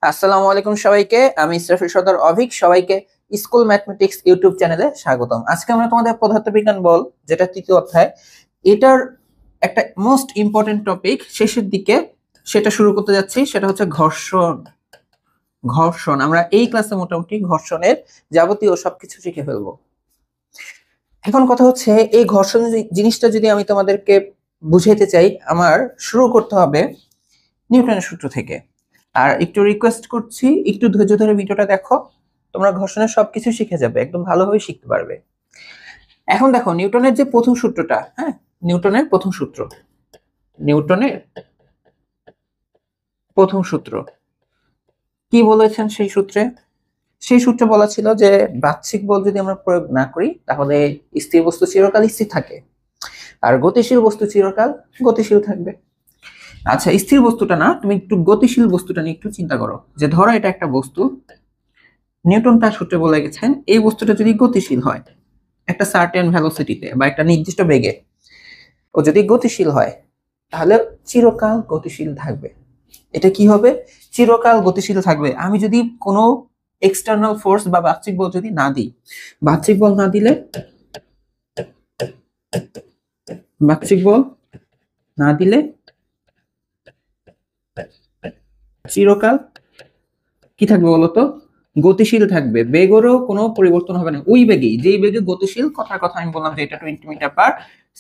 আসসালামু আলাইকুম সবাইকে। আমি ইসরাফিল সর্দার অভিক। সবাইকে স্কুল ম্যাথমেটিক্স ইউটিউব চ্যানেলে স্বাগতম। আজকে আমরা তোমাদের পদার্থবিজ্ঞান বল, যেটা তৃতীয় অধ্যায়, এটার একটা মোস্ট ইম্পর্টেন্ট টপিক শেষের দিকে সেটা শুরু করতে যাচ্ছি। সেটা হচ্ছে ঘর্ষণ। ঘর্ষণ আমরা এই ক্লাসে মোটামুটি ঘর্ষণের যাবতীয় সবকিছু শিখে ফেলবো। এখন কথা হচ্ছে, এই ঘর্ষণ জিনিসটা যদি আমি তোমাদেরকে বুঝাইতে চাই, আমার শুরু করতে হবে নিউটনের সূত্র থেকে। আর একটু রিকোয়েস্ট করছি, একটু ধৈর্য ধরে ভিডিওটা দেখো, তোমরা ঘর্ষণের সবকিছু শিখে যাবে, একদম ভালোভাবে শিখতে পারবে। এখন দেখো নিউটনের যে প্রথম সূত্রটা, নিউটনের প্রথম সূত্র, নিউটনের প্রথম সূত্র কি বলেছেন সেই সূত্রে? সেই সূত্রে বলা ছিল যে বাহ্যিক বল যদি আমরা প্রয়োগ না করি তাহলে স্থির বস্তু চিরকাল স্থির থাকে, আর গতিশীল বস্তু চিরকাল গতিশীল থাকবে। আচ্ছা, স্থির বস্তুটা না, তুমি একটু গতিশীল বস্তুটা নিয়ে একটু চিন্তা করো। যে ধরো এটা একটা বস্তু, নিউটন তার সূত্রে বলে গেছেন এই বস্তুটা যদি গতিশীল হয় একটা সার্টেন ভেলোসিটিতে বা একটা নির্দিষ্ট বেগে, ও যদি গতিশীল হয় তাহলে চিরকাল গতিশীল থাকবে। এটা কি হবে? চিরকাল গতিশীল থাকবে। আমি যদি কোনো এক্সটার্নাল ফোর্স বা বাহ্যিক বল যদি না দিই, বাহ্যিক বল না দিলে, বাহ্যিক বল না দিলে চিরকাল কি থাকবে বলতো? গতিশীল থাকবে। বেগেরও কোনো পরিবর্তন হবে না, ওই বেগেই, যেই বেগে গতিশীল, কথার কথা আমি বললাম যে এটা 20 মিটার পার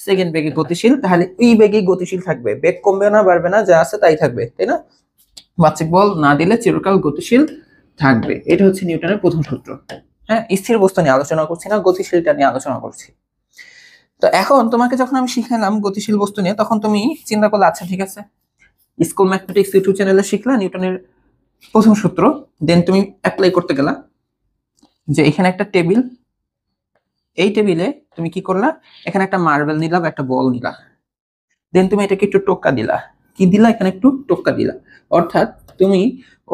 সেকেন্ড বেগে গতিশীল, তাহলে ওই বেগেই গতিশীল থাকবে, বেগ কমবে না বাড়বে না, যা আছে তাই থাকবে, তাই না? বাহ্যিক বল না দিলে চিরকাল গতিশীল থাকবে। এটা হচ্ছে নিউটনের প্রথম সূত্র। হ্যাঁ, স্থির বস্তু নিয়ে আলোচনা করছি না, গতিশীলটা নিয়ে আলোচনা করছি। তো এখন তোমাকে যখন আমি শিখালাম গতিশীল বস্তু নিয়ে, তখন তুমি চিন্তা করলে আচ্ছা ঠিক আছে, স্কুল ম্যাথমেটিক্স ইউটিউব চ্যানেলে শিখলা নিউটনের প্রথম সূত্র, দেন তুমি অ্যাপ্লাই করতে গেলা যে এখানে একটা টেবিল, এই টেবিলে তুমি কি করলা, এখানে একটা মার্বেল নিলা বা একটা বল নিলা, দেন তুমি এটাকে একটু টোক্কা দিলা। কি দিলা? এখানে একটু টোক্কা দিলা, অর্থাৎ তুমি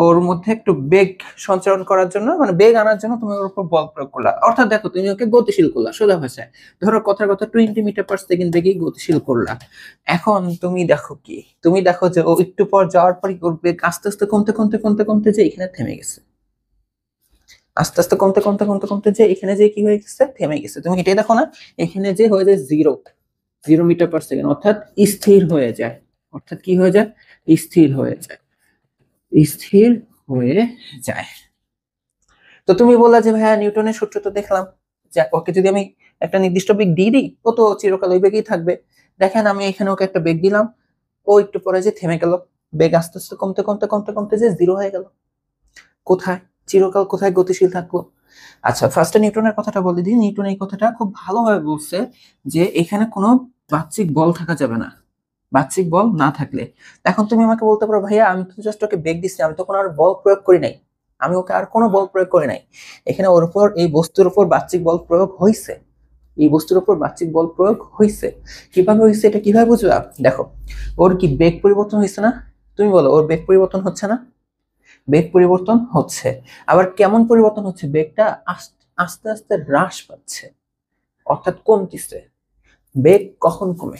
ওর মধ্যে একটু বেগ সঞ্চারণ করার জন্য, মানে বেগ আনার জন্য তুমি ওর উপর বল প্রয়োগ করলা। অর্থাৎ দেখো তুমি ওকে গতিশীল করলা, সোজা ভাষায় ধরো কথার কথা 20 মিটার পার সেকেন্ড বেগে গতিশীল করলা। এখন তুমি দেখো কি, তুমি দেখো যে ও একটু পর যাওয়ার পরই ওর বেগ আস্তে আস্তে কমতে কমতে কমতে কমতে যে এখানে থেমে গেছে, আস্তে আস্তে কমতে কমতে কমতে কমতে যে এখানে যে কি হয়ে গেছে, থেমে গেছে। তুমি এটাই দেখো না, এখানে যে হয়ে যায় 0 মিটার পার সেকেন্ড, অর্থাৎ স্থির হয়ে যায়। অর্থাৎ কি হয়ে যায়? স্থির হয়ে যায়, স্থির হয়ে যায়। তো তুমি বললা যে ভাইয়া নিউটনের সূত্র তো দেখলাম, যে ওকে যদি আমি একটা নির্দিষ্ট বেগ দিয়ে দিই ও তো চিরকাল ওই বেগেই থাকবে। দেখেন আমি এখানে ওকে একটা বেগ দিলাম, ও একটু পরে যে থেমে গেল, বেগ আস্তে আস্তে কমতে কমতে কমতে কমতে যে 0 হয়ে গেল। কোথায় চিরকাল, কোথায় গতিশীল থাকলো? আচ্ছা, ফার্স্টে নিউটনের কথাটা বলে দিই। নিউটন এই কথাটা খুব ভালোভাবে বলছে যে এখানে কোনো বাহ্যিক বল থাকা যাবে না, বাহ্যিক বল না থাকলে। এখন তুমি আমাকে বলতে পারো ভাইয়া আমি তো জাস্ট ওকে বেগ দিচ্ছি, আমি তো কোনো আর বল প্রয়োগ করি নাই, আমি ওকে আর কোনো বল প্রয়োগ করি নাই। এখানে ওর উপর, এই বস্তুর উপর বাহ্যিক বল প্রয়োগ হয়েছে, এই বস্তুর উপর বাহ্যিক বল প্রয়োগ হয়েছে। কিভাবে হয়েছে এটা কিভাবে বুঝবা? দেখো, ওর কি বেগ পরিবর্তন হয়েছে না? তুমি বলো, ওর বেগ পরিবর্তন হচ্ছে না? বেগ পরিবর্তন হচ্ছে। আবার কেমন পরিবর্তন হচ্ছে? বেগটা আস্তে আস্তে হ্রাস পাচ্ছে, অর্থাৎ কমতিছে। বেগ কখন কমে?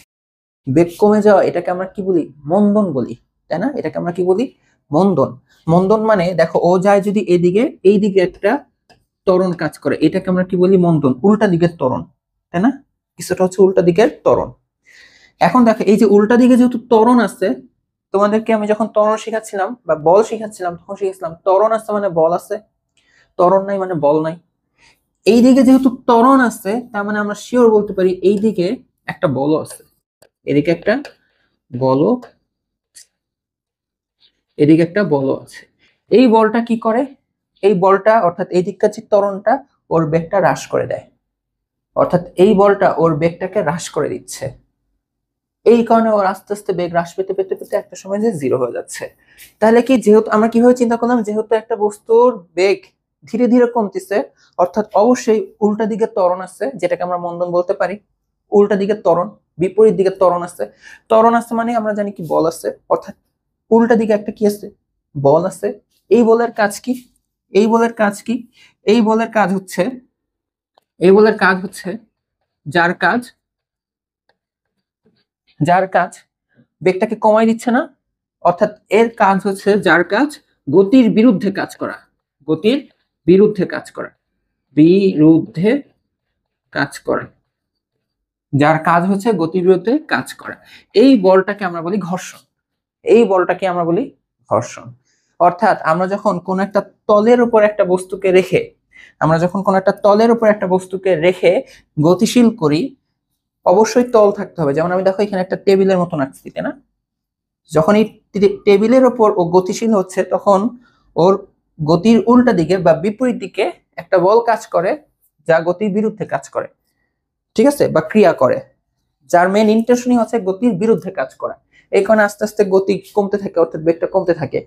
বেগ কমে যাওয়া, এটাকে আমরা কি বলি? মন্দন বলি, তাই না? এটাকে আমরা কি বলি? মন্দন। মন্দন মানে দেখো, ও যায় যদি এদিকে, এই দিকে একটা ত্বরণ কাজ করে, এটাকে আমরা কি বলি? মন্দন। উল্টা দিকের ত্বরণ, তাই না? কিছুটা হচ্ছে উল্টা দিকের ত্বরণ। এখন দেখো, এই যে উল্টা দিকে যেহেতু ত্বরণ আছে, তোমাদেরকে আমি যখন ত্বরণ শিখাচ্ছিলাম বা বল শিখাচ্ছিলাম তখন শিখেছিলাম ত্বরণ আছে মানে বল আছে, ত্বরণ নাই মানে বল নাই। এই দিকে যেহেতু ত্বরণ আছে, তার মানে আমরা শিওর বলতে পারি এই দিকে একটা বলও আছে, এদিকে একটা বলও, এদিকে একটা বলও আছে। এই বলটা কি করে? এই বলটা অর্থাৎ এই দিককার যে ত্বরণটা, ওর বেগটা হ্রাস করে দেয়, অর্থাৎ এই বলটা ওর বেগটাকে হ্রাস করে দিচ্ছে। এই কারণে ওর আস্তে আস্তে বেগ হ্রাস পেতে পেতে পেতে একটা সময় যে 0 হয়ে যাচ্ছে। তাহলে কি, যেহেতু আমরা কিভাবে চিন্তা করলাম, যেহেতু একটা বস্তুর বেগ ধীরে ধীরে কমতেছে, অর্থাৎ অবশ্যই উল্টা দিকে ত্বরণ আছে, যেটাকে আমরা মন্দন বলতে পারি। উল্টা দিকে ত্বরণ, বিপরীত দিকে ত্বরণ আছে। ত্বরণ আছে মানে আমরা জানি কি বল আছে, অর্থাৎ উল্টা দিকে একটা কি আছে? বল আছে। এই বলের কাজ কি? এই বলের কাজ কি? এই বলের কাজ হচ্ছে, এই বলের কাজ হচ্ছে, যার কাজ, যার কাজ বেগটাকে কমাই দিচ্ছে না, অর্থাৎ এর কাজ হচ্ছে, যার কাজ গতির বিরুদ্ধে কাজ করা, গতির বিরুদ্ধে কাজ করা, বিরুদ্ধে কাজ করে, যার কাজ হচ্ছে গতির বিরুদ্ধে কাজ করা, এই বলটাকে আমরা বলি ঘর্ষণ। এই বলটাকে আমরা বলি ঘর্ষণ। অর্থাৎ আমরা যখন কোন একটা তলের উপর একটা বস্তুকে রেখে, গতিশীল করি, অবশ্যই তল থাকতে হবে। যেমন আমি দেখো এখানে একটা টেবিলের মতো আঁকছি, তাই না? যখন এই টেবিলের উপর ও গতিশীল হচ্ছে, তখন ওর গতির উল্টা দিকে বা বিপরীত দিকে একটা বল কাজ করে, যা গতির বিরুদ্ধে কাজ করে, ঠিক আছে, বা ক্রিয়া করে, যার মেন ইন্টেনশনই হচ্ছে গতির বিরুদ্ধে কাজ করা। এই কারণে আস্তে আস্তে গতি কমতে থাকে, অর্থাৎ বেগটা কমতে থাকে।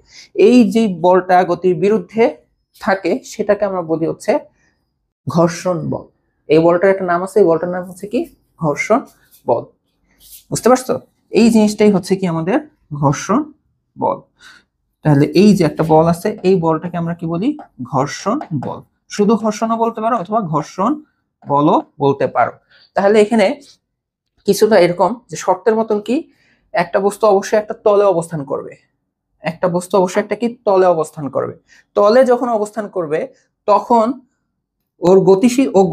এই যে বলটা গতির বিরুদ্ধে থাকে, সেটাকে আমরা বলি হচ্ছে ঘর্ষণ বল। এই বলটার একটা নাম আছে, এই বলটার নাম হচ্ছে কি? ঘর্ষণ বল। বুঝতে পারছো? এই জিনিসটাই হচ্ছে কি আমাদের ঘর্ষণ বল। তাহলে এই যে একটা বল আছে, এই বলটাকে আমরা কি বলি? ঘর্ষণ বল। শুধু ঘর্ষণও বলতে পারো অথবা ঘর্ষণ বলও বলতে পারো। তাহলে এখানে কিছুটা এরকম যে শর্তের মতন কি, একটা বস্তু অবশ্যই একটা তলে অবস্থান করবে, একটা বস্তু অবশ্যই একটা কি তলে অবস্থান করবে। তলে যখন অবস্থান করবে, তখন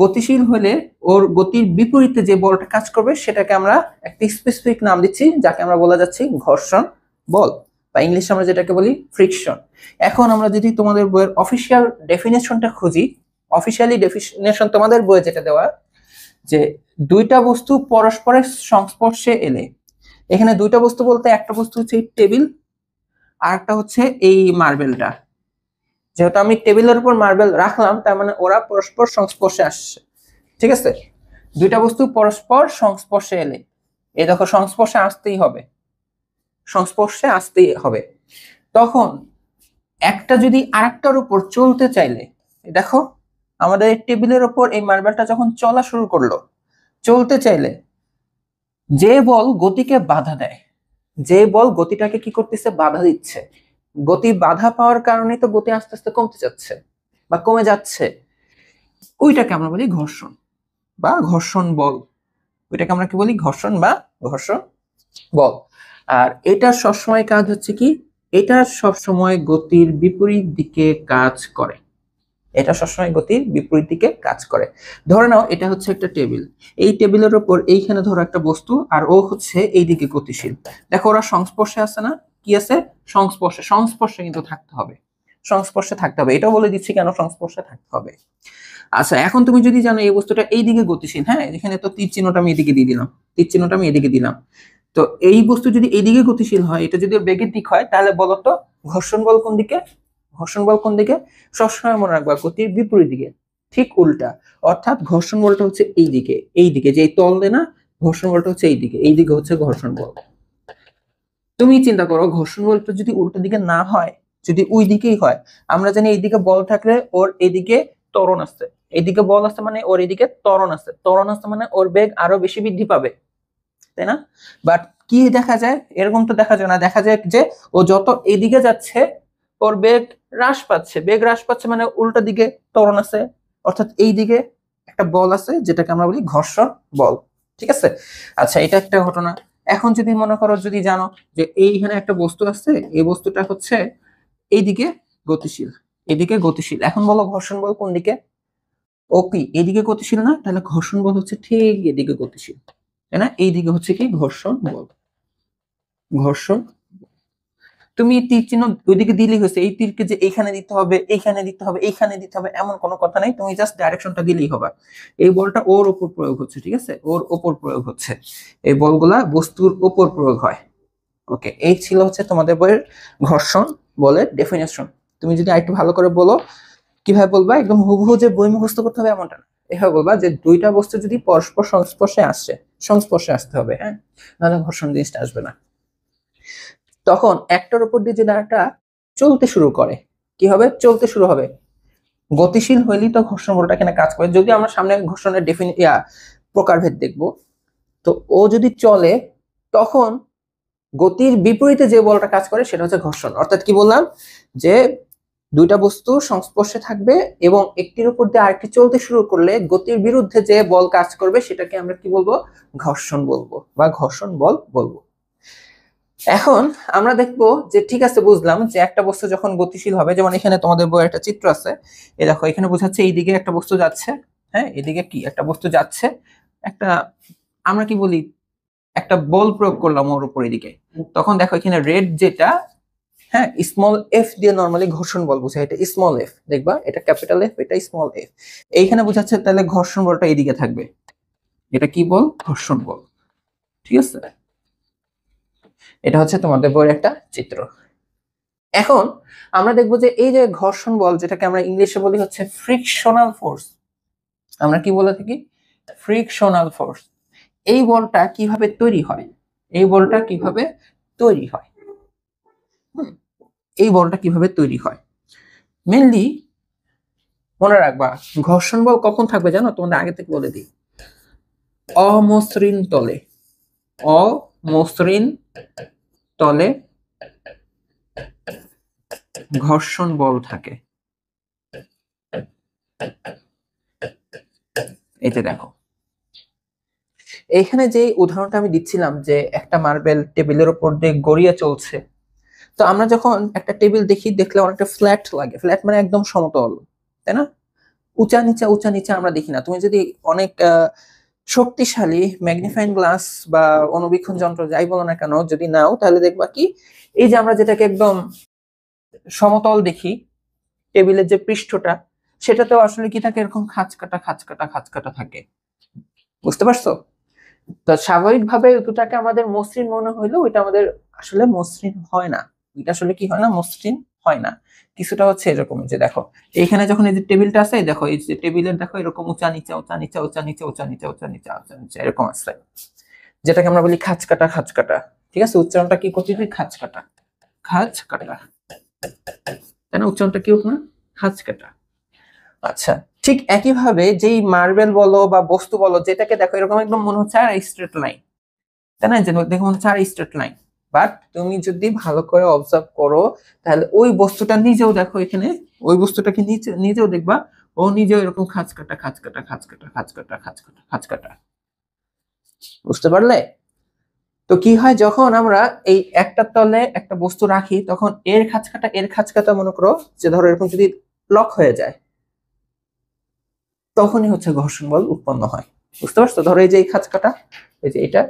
গতিশীল হলে ওর গতির বিপরীতে যে বলটা কাজ করবে, সেটাকে আমরা একটা স্পেসিফিক নাম দিচ্ছি, যাকে আমরা বলা যাচ্ছি ঘর্ষণ বল, বা ইংলিশে আমরা যেটাকে বলি ফ্রিকশন। এখন আমরা যদি তোমাদের বইয়ের অফিসিয়াল ডেফিনেশনটা খুঁজি, অফিসিয়ালি ডেফিনেশন তোমাদের বইয়ে যেটা দেওয়া, যে দুইটা বস্তু পরস্পরের সংস্পর্শে এলে, এখানে দুইটা বস্তু বলতে একটা বস্তু হচ্ছে এই টেবিল, আর একটা হচ্ছে এই মার্বেলটা। যেহেতু আমি টেবিলের উপর মার্বেল রাখলাম, তার মানে ওরা পরস্পর সংস্পর্শে আসছে, ঠিক আছে? দুইটা বস্তু পরস্পর সংস্পর্শে এলে, এই দেখো সংস্পর্শে আসতেই হবে, সংস্পর্শে আসতেই হবে। তখন একটা যদি আরেকটার উপর চলতে চাইলে, দেখো আমাদের এই টেবিলের উপর এই মার্বেলটা যখন চলা শুরু করলো, চলতে চাইলে যে বল গতিকে বাধা দেয়, যে বল গতিটাকে কি করতেছে? বাধা দিচ্ছে। গতি বাধা পাওয়ার কারণে তো গতি আস্তে আস্তে কমতে যাচ্ছে বা কমে যাচ্ছে, ওইটাকে আমরা বলি ঘর্ষণ বা ঘর্ষণ বল। ওইটাকে আমরা কি বলি? ঘর্ষণ বা ঘর্ষণ বল। আর এটার সবসময় কাজ হচ্ছে কি? এটা সবসময় গতির বিপরীত দিকে কাজ করে, এটা সবসময় গতির বিপরীত দিকে কাজ করে। ধরে নাও এটা হচ্ছে একটা টেবিল, এই টেবিলের উপর এইখানে ধরো একটা বস্তু, আর ও হচ্ছে এইদিকে গতিশীল। দেখো ওরা সংস্পর্শে আছে না? কি আছে? সংস্পর্শে। সংস্পর্শে কিন্তু থাকতে হবে, সংস্পর্শে থাকতে হবে, এটাও বলে দিচ্ছি কেন সংস্পর্শে থাকতে হবে। আচ্ছা, এখন তুমি যদি জানো এই বস্তুটা এইদিকে গতিশীল, হ্যাঁ, এখানে তো তীর চিহ্নটা আমি এদিকে দিয়ে দিলাম, তীর চিহ্নটা আমি এদিকে দিলাম, তো এই বস্তু যদি এইদিকে গতিশীল হয়, এটা যদি বেগের দিক হয়, তাহলে বলতো ঘর্ষণ বল কোন দিকে? ঘর্ষণ বল কোন দিকে? সবসময় মনে রাখবা গতির বিপরীত দিকে, ঠিক উল্টা। অর্থাৎ ঘর্ষণ বলটা হচ্ছে এই দিকে, এই দিকে যে তল দেয় না, ঘর্ষণ বলটা হচ্ছে এই দিকে, এই দিকে হচ্ছে ঘর্ষণ বল। তুমি চিন্তা করো, ঘর্ষণ বলটা যদি উল্টো দিকে না হয়, যদি ওই দিকেই হয়, আমরা জানি এইদিকে বল থাকলে ওর এইদিকে ত্বরণ আছে, এইদিকে বল আছে মানে ওর এইদিকে ত্বরণ আছে, ত্বরণ আছে মানে ওর বেগ আরো বেশি বৃদ্ধি পাবে, তাই না? বাট কি দেখা যায়? এরকম তো দেখা যায় না, দেখা যায় যে ও যত এদিকে যাচ্ছে, ওর বেগ হ্রাস পাচ্ছে, বেগ হ্রাস পাচ্ছে মানে উল্টো দিকে ত্বরণ আছে, অর্থাৎ এই দিকে একটা বল আছে, যেটাকে আমরা বলি ঘর্ষণ বল, ঠিক আছে? আচ্ছা, এটা একটা ঘটনা। এখন যদি মনে করো, যদি জানো যে এইখানে একটা বস্তু আছে, এই বস্তুটা হচ্ছে এইদিকে গতিশীল, এদিকে গতিশীল, এখন বলো ঘর্ষণ বল কোন দিকে? ও কি এদিকে গতিশীল না? তাহলে ঘর্ষণ বল হচ্ছে ঠিক এদিকে গতিশীল, তাই না? এইদিকে হচ্ছে কি ঘর্ষণ বল। ঘর্ষণ, তুমি তীর চিহ্ন ওইদিকে দিলেই হয়েছে, এই তীরকে যে এইখানে দিতে হবে, এইখানে দিতে হবে, এইখানে দিতে হবে, এমন কোনো কথা নাই, তুমি জাস্ট ডাইরেকশনটা দিলেই হবে। এই বলটা ওর উপর প্রয়োগ হচ্ছে, ঠিক আছে? ওর উপর প্রয়োগ হচ্ছে, এই বলগুলা বস্তুর উপর প্রয়োগ হয়। ওকে, এই ছিল হচ্ছে তোমাদের বইয়ের ঘর্ষণ বলের ডেফিনেশন। তুমি যদি আরেকটু ভালো করে বলো, কিভাবে বলবা? একদম হুবহু যে বই মুখস্থ করতে হবে এমনটা না, এভাবে বলবা যে দুইটা বস্তু যদি পরস্পর সংস্পর্শে আসে, সংস্পর্শে আসতে হবে, হ্যাঁ, নাহলে ঘর্ষণ জিনিসটা আসবে না। তখন একটার উপর দিয়ে যদি আরেকটা চলতে শুরু করে, কি হবে? চলতে শুরু হবে। গতিশীল হইলেই তো ঘর্ষণ বলটা এখানে কাজ করে। যদি আমরা সামনে ঘর্ষণের প্রকারভেদ দেখব, তো ও যদি চলে, তখন গতির বিপরীতে যে বলটা কাজ করে সেটা হচ্ছে ঘর্ষণ। অর্থাৎ কি বললাম? যে দুইটা বস্তু সংস্পর্শে থাকবে এবং একটির উপর দিয়ে আরেকটি চলতে শুরু করলে গতির বিরুদ্ধে যে বল কাজ করবে, সেটাকে আমরা কি বলবো? ঘর্ষণ বলবো বা ঘর্ষণ বল বলবো। এখন আমরা দেখবো যে ঠিক আছে, বুঝলাম যে একটা বস্তু যখন গতিশীল হবে, যেমন এখানে তোমাদের বইয়ের একটা চিত্র আছে, এই দেখো এখানে বোঝাচ্ছে এইদিকে একটা বস্তু যাচ্ছে, হ্যাঁ এদিকে কি একটা বস্তু যাচ্ছে, একটা আমরা কি বলি একটা বল প্রয়োগ করলাম ওর উপর এদিকে, তখন দেখো এখানে রেড যেটা, হ্যাঁ স্মল এফ দিয়ে নরমালি ঘর্ষণ বল বোঝায়, এটা স্মল এফ, দেখবা এটা ক্যাপিটাল এফ, এটা স্মল এফ, এইখানে বোঝাচ্ছে তাহলে ঘর্ষণ বলটা এইদিকে থাকবে, এটা কি বল, ঘর্ষণ বল, ঠিক আছে। এটা হচ্ছে তোমাদের বইয়ের একটা চিত্র। এখন আমরা দেখবো যে এই যে ঘর্ষণ বল, যেটাকে আমরা ইংলিশে বলি হচ্ছে ফ্রিকশনাল ফোর্স, আমরা কি বলে থাকি, ফ্রিকশনাল ফোর্স, এই বলটা কিভাবে তৈরি হয়, এই বলটা কিভাবে তৈরি হয়, এই বলটা কিভাবে তৈরি হয়, মেনলি মনে রাখবা ঘর্ষণ বল কখন থাকবে জানো, তোমাদের আগে থেকে বলে দিই, অমসৃণ তলে, অমসৃণ তলে ঘর্ষণ বল থাকে। এই যে দেখো এইখানে যে উদাহরণটা আমি দিচ্ছিলাম যে একটা মার্বেল টেবিলের উপর দিয়ে গড়িয়ে চলছে, তো আমরা যখন একটা টেবিল দেখি, দেখলে অনেকটা ফ্ল্যাট লাগে, ফ্ল্যাট মানে একদম সমতল, তাই না, উঁচা নিচা উঁচা নিচা আমরা দেখি না। তুমি যদি অনেক শক্তিশালী ম্যাগনিফাইং গ্লাস বা অনুবীক্ষণ যন্ত্র যাই বলো না কেন যদি নাও, তাহলে দেখবা কি এই যে আমরা যেটাকে একদম সমতল দেখি, টেবিলের যে পৃষ্ঠটা, সেটাতেও আসলে কি থাকে, এরকম খাঁজ কাটা খাঁজ কাটা খাঁজ কাটা থাকে, বুঝতে পারছো। তো স্বাভাবিকভাবে ঋতুটাকে আমাদের মসৃণ মনে হইলেও এটা আমাদের আসলে মসৃণ হয় না, এটা আসলে কি হয় না, মসৃণ হয় না, কিছুটা হচ্ছে এরকম, যে দেখো এইখানে যখন এই যে টেবিলটা আছে, দেখো এই যে টেবিলের দেখো এরকম উঁচা নিচা উঁচা নিচা উঁচা নিচা উঁচা নিচা উঁচা নিচা উঁচা নিচা এরকম আছে, যেটাকে আমরা বলি খাঁজ কাটা খাঁজ কাটা, ঠিক আছে, উচ্চারণটা কি করতে হয়, খাঁজ কাটা খাঁজ কাটা, তাই না, উচ্চারণটা কি হোক না, খাঁজ কাটা। আচ্ছা, ঠিক একইভাবে যেই মার্বেল বলো বা বস্তু বলো, যেটাকে দেখো এরকম একদম মনে হচ্ছে আর স্ট্রেট লাইন, তাই না, যে দেখো মনে হচ্ছে আর স্ট্রেট লাইন, বাট তুমি যদি ভালো করে অবজার্ভ করো, তাহলে ওই বস্তুটা নিজেও দেখো এখানে, ওই বস্তুটাকে নিজেও দেখবা ও নিজেও এরকম খাঁজ কাটা খাঁজ কাটা খাঁজ কাটা খাঁজ কাটা খাঁজ কাটা খাঁজ কাটা, বুঝতে পারলে। তো কি হয় যখন আমরা এই একটা তলে একটা বস্তু রাখি, তখন এর খাঁজ কাটা মনে করো যে ধরো এরকম যদি লক হয়ে যায়, তখনই হচ্ছে ঘর্ষণ বল উৎপন্ন হয়, বুঝতে পারছো। ধরো এই যে এই খাঁজ কাটা, এই যে এটা,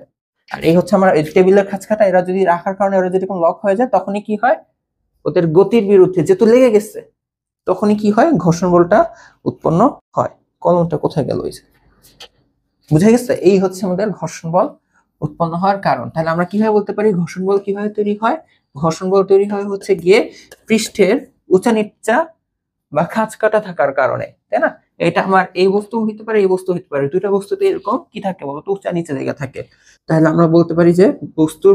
আর এই হচ্ছে আমার এই টেবিলের খাঁজ কাটা, এরা যদি রাখার কারণে ওরা যদি লক হয়ে যায়, তখনই কি হয়, ওদের গতির বিরুদ্ধে যেহেতু লেগে গেছে, তখনই কি হয়, ঘর্ষণ বলটা উৎপন্ন হয়। কলমটা কোথায় গেল, এই যে, বুঝে গেছে, এই হচ্ছে আমাদের ঘর্ষণ বল উৎপন্ন হওয়ার কারণ। তাহলে আমরা কিভাবে বলতে পারি ঘর্ষণ বল কিভাবে তৈরি হয়, ঘর্ষণ বল তৈরি হয় হচ্ছে গিয়ে পৃষ্ঠের উঁচা নিচা বা খাঁজ কাটা থাকার কারণে, তাই না। এটা আমার এই বস্তু হইতে পারে, এই বস্তু হইতে পারে, দুইটা বস্তুতে এরকম কি থাকে বলতো, উঁচা নিচা জায়গা থাকে। তাহলে আমরা বলতে পারি যে বস্তুর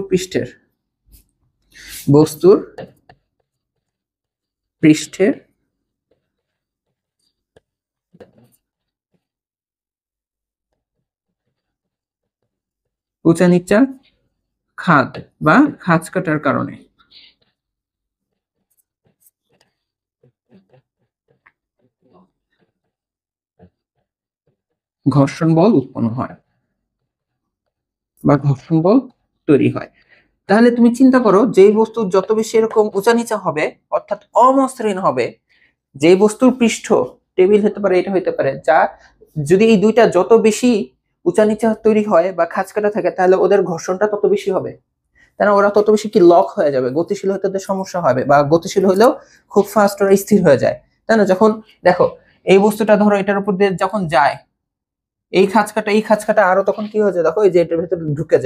পৃষ্ঠের উঁচা নিচা খাদ বা খাঁজ কাটার কারণে ঘর্ষণ বল উৎপন্ন হয় বা ঘর্ষণ বল তৈরি হয়। তাহলে তুমি চিন্তা করো, যেই বস্তু যত বেশি এরকম উঁচা নিচা হবে, অর্থাৎ অমসৃণ হবে, যেই বস্তুর পৃষ্ঠ, টেবিল হতে পারে, এটা হতে পারে, যা যদি এই দুইটা যত বেশি উঁচা নিচা তৈরি হয় বা খাঁজ কাটা থাকে, তাহলে ওদের ঘর্ষণটা তত বেশি হবে, তাই না, ওরা তত বেশি কি লক হয়ে যাবে, গতিশীল হতে ওদের সমস্যা হবে, বা গতিশীল হইলেও খুব ফাস্ট ওরা স্থির হয়ে যায়, তাই না। যখন দেখো এই বস্তুটা ধরো এটার উপর দিয়ে যখন যায়, এই খাঁজ কাটা আরো তখন কি হয়ে যায়, দেখো এই যে এটার ভিতরে ঢুকে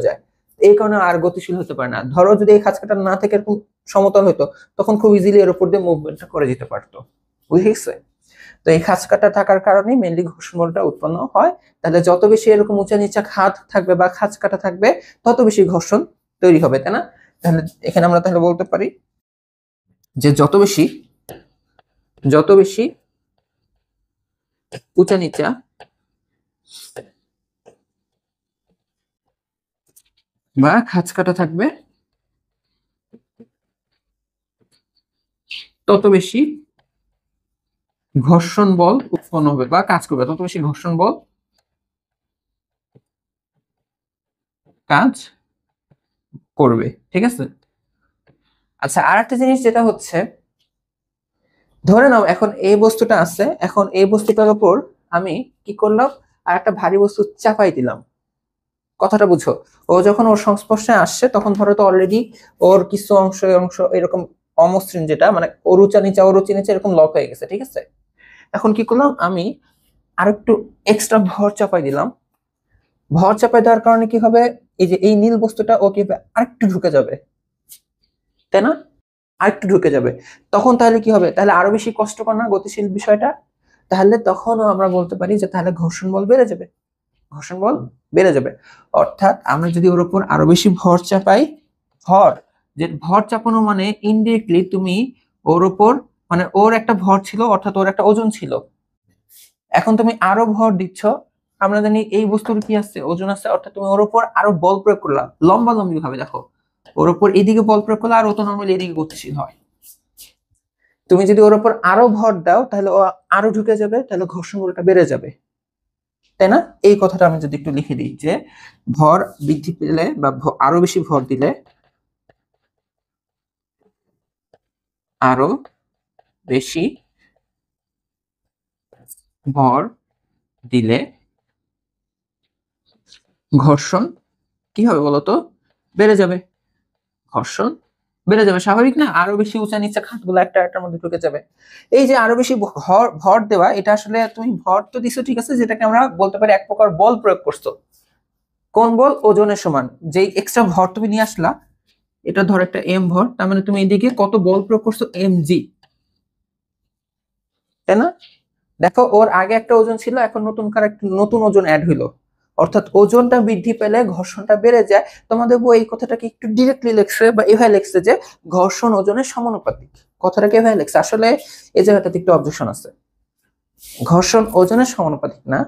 যায়, এই কারণে আর গতিশীল হতে পারে না। ধরো যদি এই খাঁজ কাটা না থেকে এরকম সমতল হতো, তখন খুব ইজিলি এর উপর দিয়ে মুভমেন্টটা করে যেতে পারতো, বুঝে গেছে। তো এই খাঁজ কাটা থাকার কারণে মেনলি ঘর্ষণ বলটা উৎপন্ন হয়। তাহলে যত বেশি এরকম উঁচা নিচা খাদ থাকবে বা খাঁজ কাটা থাকবে, তত বেশি ঘর্ষণ তৈরি হবে, তাই না। তাহলে এখানে আমরা তাহলে বলতে পারি যে যত বেশি উঁচা নিচা বা খাঁজ কাটা থাকবে, তত বেশি ঘর্ষণ বল উৎপন্ন হবে বা কাজ করবে, তত বেশি ঘর্ষণ বল কাজ করবে, ঠিক আছে। আচ্ছা, আর একটা জিনিস যেটা হচ্ছে, ধরে নাও এখন এই বস্তুটা আছে, এখন এই বস্তুটার উপর আমি কি করলাম, আর একটা ভারী বস্তু চাপাই দিলাম। কথাটা বুঝো, ও যখন ওর সংস্পর্শে আসছে তখন ধরো তো অলরেডি ওর কিছু অংশ অংশ এরকম অমসৃণ, যেটা মানে অরুচা নিচা অরুচি নিচে এরকম লক হয়ে গেছে, ঠিক আছে। এখন কি করলাম, আমি আরেকটু এক্সট্রা ভর চাপাই দিলাম। ভর চাপাই দেওয়ার কারণে কি হবে, এই যে এই নীল বস্তুটা ও কি হবে, আরেকটু ঢুকে যাবে, তাই না, আরেকটু ঢুকে যাবে। তখন তাহলে কি হবে, তাহলে আরো বেশি কষ্টকর না গতিশীল বিষয়টা। তাহলে তখনও আমরা বলতে পারি যে তাহলে ঘর্ষণ বল বেড়ে যাবে, ঘর্ষণ বল বেড়ে যাবে। অর্থাৎ আমরা যদি ওর উপর আরো বেশি ভর চাপাই, ভর, যে ভর চাপানো মানে ইনডিরেক্টলি তুমি ওর উপর, মানে ওর একটা ভর ছিল অর্থাৎ ওর একটা ওজন ছিল, এখন তুমি আরো ভর দিচ্ছ। আমরা জানি এই বস্তুর কি আছে, ওজন আছে, অর্থাৎ তুমি ওর উপর আরো বল প্রয়োগ করলা লম্বা লম্বি ভাবে। দেখো ওর উপর এদিকে বল প্রয়োগ করলে আর ও তো নর্মালি এদিকে গতিশীল হয়। তুমি যদি ওর উপর আরো ভর দাও তাহলে ও আরো ঢুকে যাবে, তাহলে ঘর্ষণ বলটা বেড়ে যাবে, তাই না। এই কথাটা আমি যদি একটু লিখে দিই যে ভর বৃদ্ধি পেলে বা আরো বেশি ভর দিলে, আরো বেশি ভর দিলে ঘর্ষণ কি হবে বলতো, বেড়ে যাবে, ঘর্ষণ বেড়ে যাবে, স্বাভাবিক না, আরো বেশি উঁচা নিচা খাতগুলো একটা একটার মধ্যে ঢুকে যাবে। এই যে আরো বেশি ভর ভর দেওয়া, এটা আসলে তুমি ভর তো দিছো ঠিক আছে, যেটাকে আমরা বলতে পারি এক প্রকার বল প্রয়োগ করছো। কোন বল, ওজনের সমান। যেই এক্সট্রা ভর তুমি নিয়ে আসলা, এটা ধর একটা এম ভর, তার মানে তুমি এদিকে কত বল প্রয়োগ করছো, এম জি, তাই না। দেখো ওর আগে একটা ওজন ছিল, এখন নতুন ওজন অ্যাড হইলো, অর্থাৎ ওজনটা বৃদ্ধি পেলে ঘর্ষণটা বেড়ে যায়। তোমাদের বই এই কথাটাকে একটু ডিরেক্টলি লেখছে বা এভাবে লেখছে যে ঘর্ষণ ওজনের সমানুপাতিক। কথাটাকে এভাবে লেখছে, আসলে এই জায়গাটাতে একটু অবজেকশন আছে, ঘর্ষণ ওজনের সমানুপাতিক না।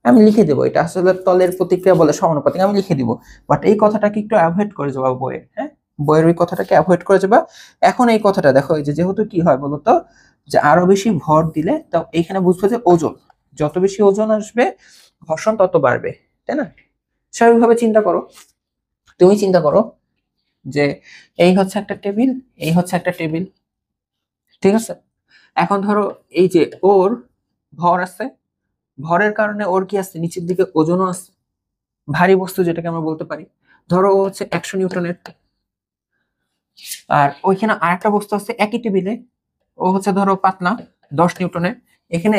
আমি লিখে দেবো, এটা আসলে তলের প্রতিক্রিয়া বলে সমানুপাতিক, আমি লিখে দিব। বাট এই কথাটাকে একটু অ্যাভয়েড করে যাবা বইয়ে, হ্যাঁ, বইয়ের ওই কথাটাকে অ্যাভয়েড করে যাবা। এখন এই কথাটা দেখো, এই যে যেহেতু কি হয় বলতো, যে আরো বেশি ভর দিলে, তো এইখানে বুঝবে যে ওজন, যত বেশি ওজন আসবে ঘর্ষণ তত বাড়বে, তাই না। স্বাভাবিকভাবে চিন্তা করো, তুমি চিন্তা করো যে এই হচ্ছে একটা টেবিল, এই হচ্ছে একটা টেবিল, ঠিক আছে। এখন ধরো এই যে ওর ভর আছে, ভরের কারণে ওর কি আছে, নিচের দিকে ওজনও আছে, ভারী বস্তু যেটাকে আমরা বলতে পারি। ধরো ও হচ্ছে 100 নিউটনের, আর ওইখানে আরেকটা বস্তু আছে একই টেবিলে, ও হচ্ছে ধরো পাতলা 10 নিউটনের। এখানে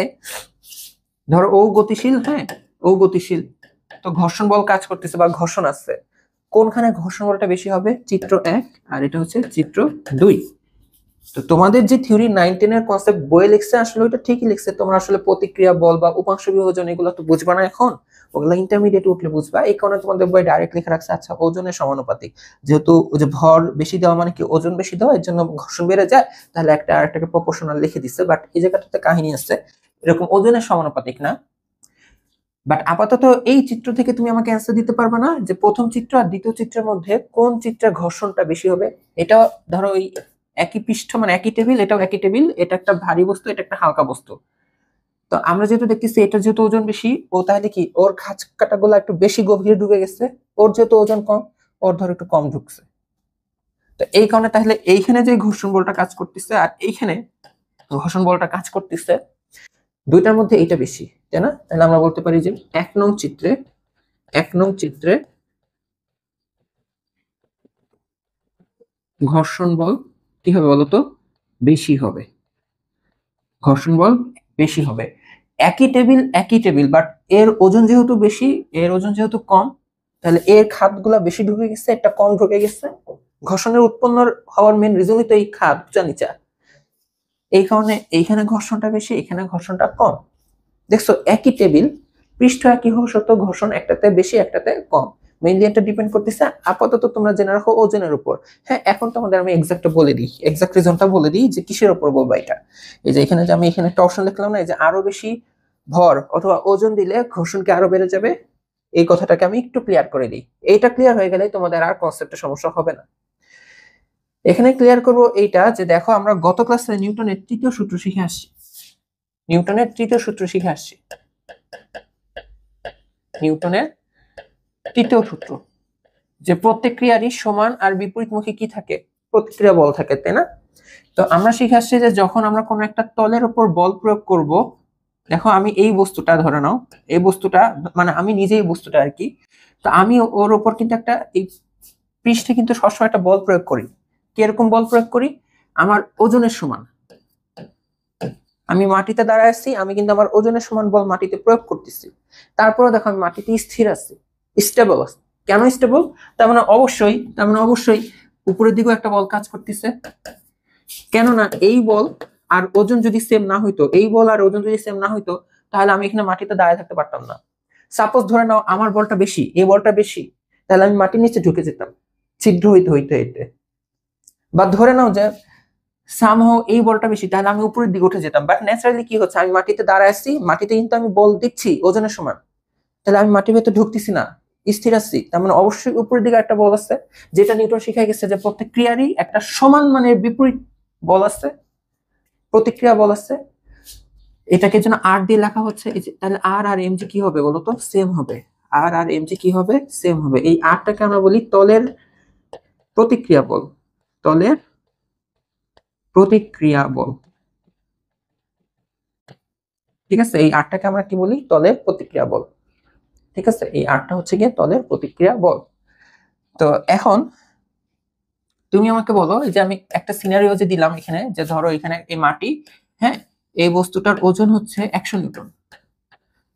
ধরো ও গতিশীল, হ্যাঁ ও গতিশীল, তো ঘর্ষণ বল কাজ করতেছে বা ঘর্ষণ আছে। কোনখানে ঘর্ষণ বলটা বেশি হবে, চিত্র 1, আর এটা হচ্ছে চিত্র 2। তো তোমাদের যে থিওরি 9-10 এর কনসেপ্ট বইয়ে লিখছে, আসলে ওইটা ঠিকই লিখছে, তোমরা আসলে প্রতিক্রিয়া বল বা উপাংশ বিভাজন এগুলো তো বুঝবা না এখন, ওগুলো ইন্টারমিডিয়েট উঠলে বুঝবা। এই কারণে তোমাদের বই ডাইরেক্ট লিখে রাখছে আচ্ছা ওজনের সমানুপাতিক, যেহেতু ওই যে ভর বেশি দেওয়া মানে কি ওজন বেশি দেওয়া, এর জন্য ঘর্ষণ বেড়ে যায়, তাহলে একটা আরেকটাকে প্রপোর্শনাল লিখে দিচ্ছে। বাট এই জায়গাটাতে কাহিনী আছে, এরকম ওজনের সমানুপাতিক না। বাট আপাতত এই চিত্র থেকে তুমি আমাকে অ্যান্সার দিতে পারবে না যে প্রথম চিত্র আর দ্বিতীয় চিত্রের মধ্যে কোন চিত্রের ঘর্ষণটা বেশি হবে। এটা ধরো ওই একই পৃষ্ঠ, মানে একই টেবিল, এটাও একই টেবিল, এটা একটা ভারী বস্তু, এটা একটা হালকা বস্তু। তো আমরা যেহেতু দেখতেছি এটা যেহেতু ওজন বেশি, ও তাহলে কি ওর খাঁজ কাটাগুলো একটু বেশি গভীরে ঢুকে গেছে, ওর যেহেতু ওজন কম, ওর ধর একটু কম ঢুকছে। তো এই কারণে তাহলে এইখানে যে ঘর্ষণ বলটা কাজ করতেছে আর এইখানে ঘর্ষণ বলটা কাজ করতেছে, দুইটার মধ্যে এইটা বেশি, তাই না। তাহলে আমরা বলতে পারি যে 1 নং চিত্রে ঘর্ষণ বল কি হবে বলতো, বেশি হবে, ঘর্ষণ বল বেশি হবে। একই টেবিল বাট এর ওজন যেহেতু বেশি, এর ওজন যেহেতু কম, তাহলে এর খাতগুলা বেশি ঢুকে গেছে, একটা কম ঢুকে গেছে। ঘর্ষণের উৎপন্ন হওয়ার মেন রিজনই তো এই খাত উঁচা নিচা, এই কারণে এইখানে ঘর্ষণটা বেশি, এখানে ঘর্ষণটা কম। দেখছো একই টেবিল, পৃষ্ঠ একই হওয়া সত্ত্বেও ঘর্ষণ একটাতে বেশি একটাতে কম। মেইনলি এটা ডিপেন্ড করতেছে আপাতত তোমরা জেনে রাখো ওজনের উপর। হ্যাঁ, এখন তোমাদের আমি এক্সাক্ট বলে দিই, এক্সাক্ট রিজনটা বলে দিই যে কিসের উপর বলবো এটা। এই যে এখানে যে আমি এখানে একটা অপশন লিখলাম না, এই যে আরো বেশি ভর অথবা ওজন দিলে ঘর্ষণ কি আরো বেড়ে যাবে, এই কথাটাকে আমি একটু ক্লিয়ার করে দিই। এইটা ক্লিয়ার হয়ে গেলে তোমাদের আর কনসেপ্টে সমস্যা হবে না। এখানে ক্লিয়ার করবো এইটা যে দেখো আমরা গত ক্লাসে নিউটনের তৃতীয় সূত্র শিখে আসছি, নিউটনের তৃতীয় সূত্র শিখে আসছি, নিউটনের তৃতীয় সূত্র। যে প্রত্যেক ক্রিয়ারই সমান আর বিপরীতমুখী কি থাকে, প্রতিক্রিয়া বল থাকে, তাই না? তো আমরা শিখে আসছি যে যখন আমরা কোনো একটা তলের উপর বল প্রয়োগ করব, দেখো আমি এই বস্তুটা ধরে নাও, এই বস্তুটা মানে আমি নিজেই বস্তুটা আর কি, তো আমি ওর উপর কিন্তু একটা এই পৃষ্ঠে কিন্তু সবসময় একটা বল প্রয়োগ করি। কিরকম বল প্রয়োগ করি? আমার ওজনের সমান। আমি মাটিতে দাঁড়ায় আছি, আমি কিন্তু আমার ওজনের সমান বল মাটিতে প্রয়োগ করতেছি, তারপরে দেখো আমি মাটিতে স্থির আছি, স্টেবল আছে। কেন স্টেবল? তার মানে অবশ্যই উপরের দিকেও একটা বল কাজ করতেছে। কেননা এই বল আর ওজন যদি সেম না হইতো, এই বল আর ওজন যদি সেম না হইতো, তাহলে আমি এখানে মাটিতে দাঁড়ায় থাকতে পারতাম না। সাপোজ ধরে নাও আমার বলটা বেশি, এই বলটা বেশি, তাহলে আমি মাটির নিচে ঢুকে যেতাম ছিদ্র হইতে হইতে হইতে। বা ধরে নাও যে সামহাও এই বলটা বেশি, তাহলে আমি উপরের দিকে উঠে যেতাম। বাট ন্যাচারালি কি হচ্ছে, আমি মাটিতে দাঁড়ায় আছি, মাটিতে কিন্তু আমি বল দিচ্ছি ওজনের সমান, তাহলে আমি মাটির ভেতর ঢুকতেছি না, স্থির আছি। তার মানে অবশ্যই উপরের দিকে একটা বল আছে, যেটা নিউটন শিখাই গেছে যে প্রত্যেক ক্রিয়ারই একটা সমান মানের বিপরীত বল আছে, প্রতিক্রিয়া বল আছে। এটাকে যেন আর দিয়ে লেখা হচ্ছে, তাহলে আর আর এম জি কি হবে বলতো, সেম হবে। আর আর এম জি কি হবে, সেম হবে। এই আরটাকে আমরা বলি তলের প্রতিক্রিয়া বল, তলের প্রতিক্রিয়া বল। ঠিক আছে, এই আরটাকে আমরা কি বলি, তলের প্রতিক্রিয়া বল। ঠিক আছে, এই আরটা হচ্ছে গিয়ে তলের প্রতিক্রিয়া বল। তো এখন তুমি আমাকে বলো যে আমি একটা সিনারিও যে দিলাম এখানে, যে ধরো এখানে এই মাটি, হ্যাঁ, এই বস্তুটার ওজন হচ্ছে 100 নিউটন,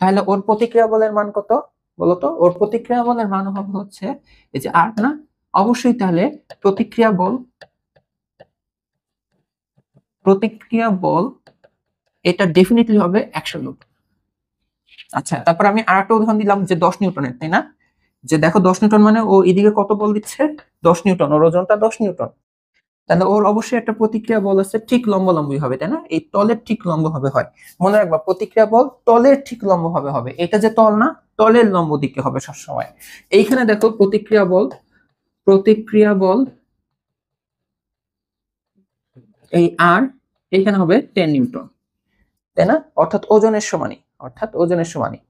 তাহলে ওর প্রতিক্রিয়া বলের মান কত বলতো? ওর প্রতিক্রিয়া বলের মান হবে হচ্ছে এই যে আর না, অবশ্যই তাহলে প্রতিক্রিয়া বল, প্রতিক্রিয়া বল এটা ডেফিনেটলি হবে 100 নিউটন। আচ্ছা, তারপর আমি আর একটা উদাহরণ দিলাম যে 10 নিউটনের, তাই না? যে দেখো 10 নিউটন মানে ও এদিকে কত বল দিচ্ছে, 10 নিউটন, ওর ওজনটা 10 নিউটন, তাহলে ওর অবশ্যই একটা প্রতিক্রিয়া বল আছে, ঠিক লম্বালম্বি হবে, তাই না? এই তলের ঠিক লম্ব ভাবে হয়। মনে রাখবা প্রতিক্রিয়া বল তলের ঠিক লম্ব ভাবে হবে, এটা যে তল না, তলের লম্ব দিকে হবে সবসময়। এইখানে দেখো প্রতিক্রিয়া বল, প্রতিক্রিয়া বল এই আর এইখানে হবে 10 নিউটন, তাই না? অর্থাৎ ওজনের সমানই, অর্থাৎ ওজনের সমানই।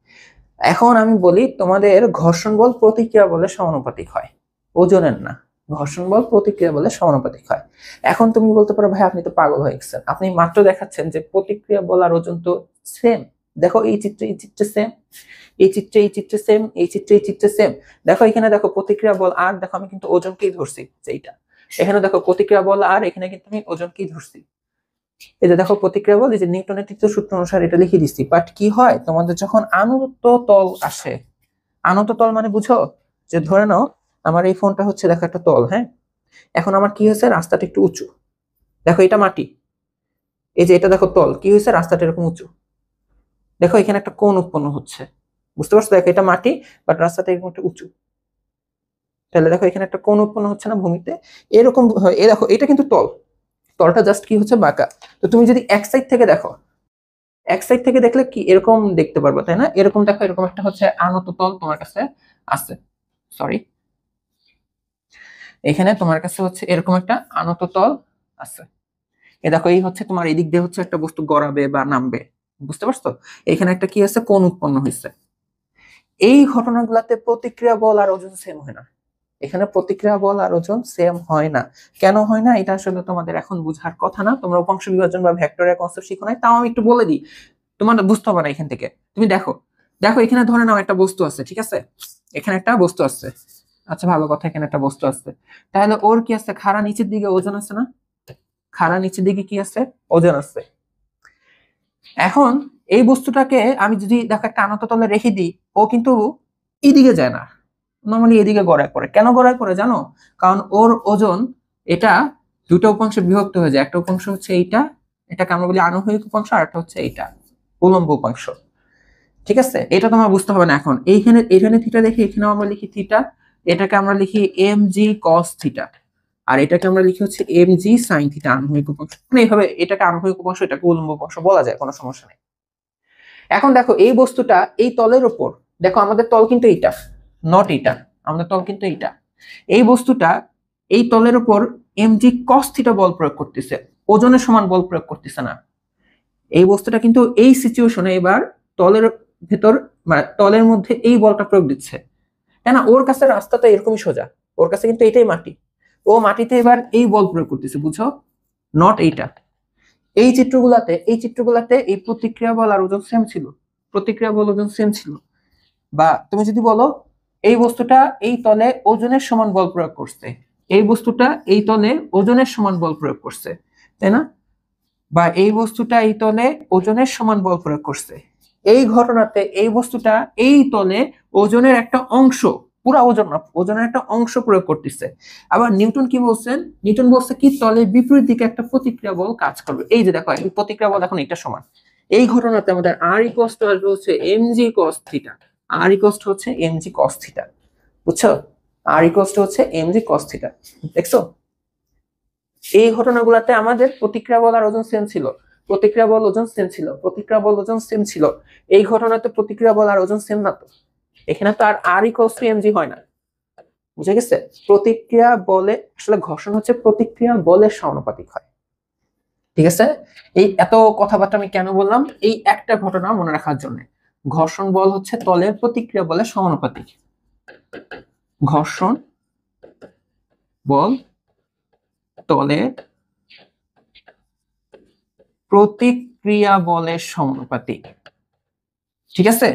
এখন আমি বলি তোমাদের ঘর্ষণ বল প্রতিক্রিয়া বলের সমানুপাতিক হয়, ওজনের না। ঘর্ষণ বল প্রতিক্রিয়া বলের সমানুপাতিক হয়। এখন তুমি বলতে পারো ভাই আপনি তো পাগল হয়ে গেছেন, আপনি মাত্র দেখাচ্ছেন যে প্রতিক্রিয়া বল আর ওজন তো সেম। দেখো এই চিত্রে এই চিত্রে সেম, এই চিত্রে এই চিত্রে সেম, এই চিত্রে এই চিত্রে সেম। দেখো এখানে দেখো প্রতিক্রিয়া বল আর, দেখো আমি কিন্তু ওজনকেই ধরছি এইটা। এখানে দেখো প্রতিক্রিয়া বল আর, এখানে কিন্তু আমি ওজনকেই ধরছি। এই যে দেখো প্রতিক্রিয়া বল, এই যে নিউটনের তৃতীয় সূত্র অনুসারে এটা লিখে দিচ্ছি। বাট কি হয় তোমাদের যখন আনত তল আসে, আনত তল মানে বুঝো, যে ধরে নাও আমার এই ফোনটা হচ্ছে দেখো একটা তল, হ্যাঁ, এখন আমার কি হয়েছে, রাস্তাটা একটু উঁচু, দেখো এটা মাটি, এই যে এটা দেখো তল, কি হয়েছে, রাস্তাটা এরকম উঁচু, দেখো এখানে একটা কোণ উৎপন্ন হচ্ছে, বুঝতে পারছো? দেখো এটা মাটি বাট রাস্তাটা এরকম একটা উঁচু, তাহলে দেখো এখানে একটা কোণ উৎপন্ন হচ্ছে না ভূমিতে, এরকম হয়। এই দেখো এটা কিন্তু তল, তলটা জাস্ট কি হচ্ছে, বাঁকা। তো তুমি যদি এক সাইড থেকে দেখো, এক সাইড থেকে দেখলে কি এরকম দেখতে পারবো, তাই না? এরকম দেখো, এরকম একটা হচ্ছে আনত তল তোমার কাছে আছে, সরি, এখানে তোমার কাছে হচ্ছে এরকম একটা আনত তল আছে। এ দেখো এই হচ্ছে তোমার এদিক দিয়ে হচ্ছে একটা বস্তু গড়াবে বা নামবে, বুঝতে পারছো? এখানে একটা কি আছে, কোণ উৎপন্ন হয়েছে। এই ঘটনাগুলোতে প্রতিক্রিয়া বল আর ওজন সেম হয় না, এখানে প্রতিক্রিয়া বল আর ওজন সেম হয় না। কেন হয় না এটা আসলে তোমাদের এখন বুঝার কথা না, তোমরা উপাংশ বিভাজন বা ভেক্টরের কনসেপ্ট শিখো নাই, তাও আমি একটু বলে দিই, তোমার বুঝতে হবে না এখান থেকে। তুমি দেখো, দেখো এখানে ধরে নাও একটা বস্তু আছে, ঠিক আছে, এখানে একটা বস্তু আছে, আচ্ছা ভালো কথা, এখানে একটা বস্তু আছে, তাহলে ওর কি আছে, খাড়া নিচের দিকে ওজন আছে না, খাড়া নিচের দিকে কি আছে, ওজন আছে। এখন এই বস্তুটাকে আমি যদি দেখো একটা আনত তলে রেখে দিই, ও কিন্তু এদিকে যায় না, নর্মালি এদিকে গড়ায় পড়ে। কেন গড়ায় পড়ে জানো? কারণ ওর ওজন, এটা দুটো উপাংশে বিভক্ত হয়ে যায়, একটা উপাংশ হচ্ছে এইটা, এটাকে আমরা বলি আনুভূমিক উপাংশ, আর একটা হচ্ছে এইটা উলম্ব উপাংশ। ঠিক আছে, এটা তোমার বুঝতে হবে না এখন। এইখানে এখানে থিটা দেখি, এখানেও আমরা লিখি থিটা, এটাকে আমরা লিখি এম জি কস থিটা, আর এটাকে আমরা লিখি হচ্ছে এম জি সাইন থিটা, আনুভূমিক উপাংশ। মানে এইভাবে এটাকে আনুভূমিক উপাংশ, এটাকে উলম্ব উপাংশ বলা যায়, কোনো সমস্যা নেই। এখন দেখো এই বস্তুটা এই তলের উপর, দেখো আমাদের তল কিন্তু এইটা, নট এইটা, আমাদের তল কিন্তু এইটা। এই বস্তুটা এই তলের উপর এম জি কস থিটা বল প্রয়োগ করতেছে, ওজনের সমান বল প্রয়োগ করতেছে না। এই বস্তুটা কিন্তু এই সিচুয়েশনে এবার তলের ভেতর, মানে তলের মধ্যে এই বলটা প্রয়োগ দিচ্ছে, কেন? ওর কাছে রাস্তাটা এরকমই সোজা, ওর কাছে কিন্তু এটাই মাটি, ও মাটিতে এবার এই বল প্রয়োগ করতেছে, বুঝছো, নট এইটা। এই চিত্রগুলাতে এই প্রতিক্রিয়া বল আর ওজন সেম ছিল, প্রতিক্রিয়া বল ওজন সেম ছিল। বা তুমি যদি বলো এই বস্তুটা এই তলে ওজনের সমান বল প্রয়োগ করছে, এই বস্তুটা এই তলে ওজনের সমান বল প্রয়োগ করছে, তাই না? বা এই বস্তুটা এই তলে ওজনের সমান বল প্রয়োগ করছে, এই ঘটনাতে এই বস্তুটা এই তলে ওজনের একটা অংশ, পুরা ওজন না, ওজনের একটা অংশ প্রয়োগ করতেছে। আবার নিউটন কি বলছেন, নিউটন বলছে কি তলে বিপরীত দিকে একটা প্রতিক্রিয়া বল কাজ করবে। এই যে দেখো এই প্রতিক্রিয়া বল এখন এটা সমান, এই ঘটনাতে আমাদের আর ইকুয়াল টু আসবে হচ্ছে এমজি কস থিটা, আর ইকুয়াল টু হচ্ছে এমজি কস থিটা, বুঝছো? আর ইকুয়াল টু হচ্ছে এমজি কস থিটা, দেখছো? এই ঘটনাগুলোতে আমাদের প্রতিক্রিয়া বল আর ওজন সেম ছিল, প্রতিক্রিয়া বল ওজন সেম ছিল, প্রতিক্রিয়া বল ওজন সেম ছিল। এই ঘটনাতে প্রতিক্রিয়া বল আর ওজন সেম না, তো এখানে তো আর ইকুয়াল টু এমজি হয় না, বুঝে গেছে? প্রতিক্রিয়া বলে আসলে ঘর্ষণ হচ্ছে প্রতিক্রিয়া বলের সমানুপাতিক হয়, ঠিক আছে? এই এত কথাবার্তা আমি কেন বললাম, এই একটা ঘটনা মনে রাখার জন্য। ঘর্ষণ বল হচ্ছে তলের প্রতিক্রিয়া বলের সমানুপাতিক, ঘর্ষণ বল তলের প্রতিক্রিয়া বলের সমানুপাতিক, ঠিক আছে?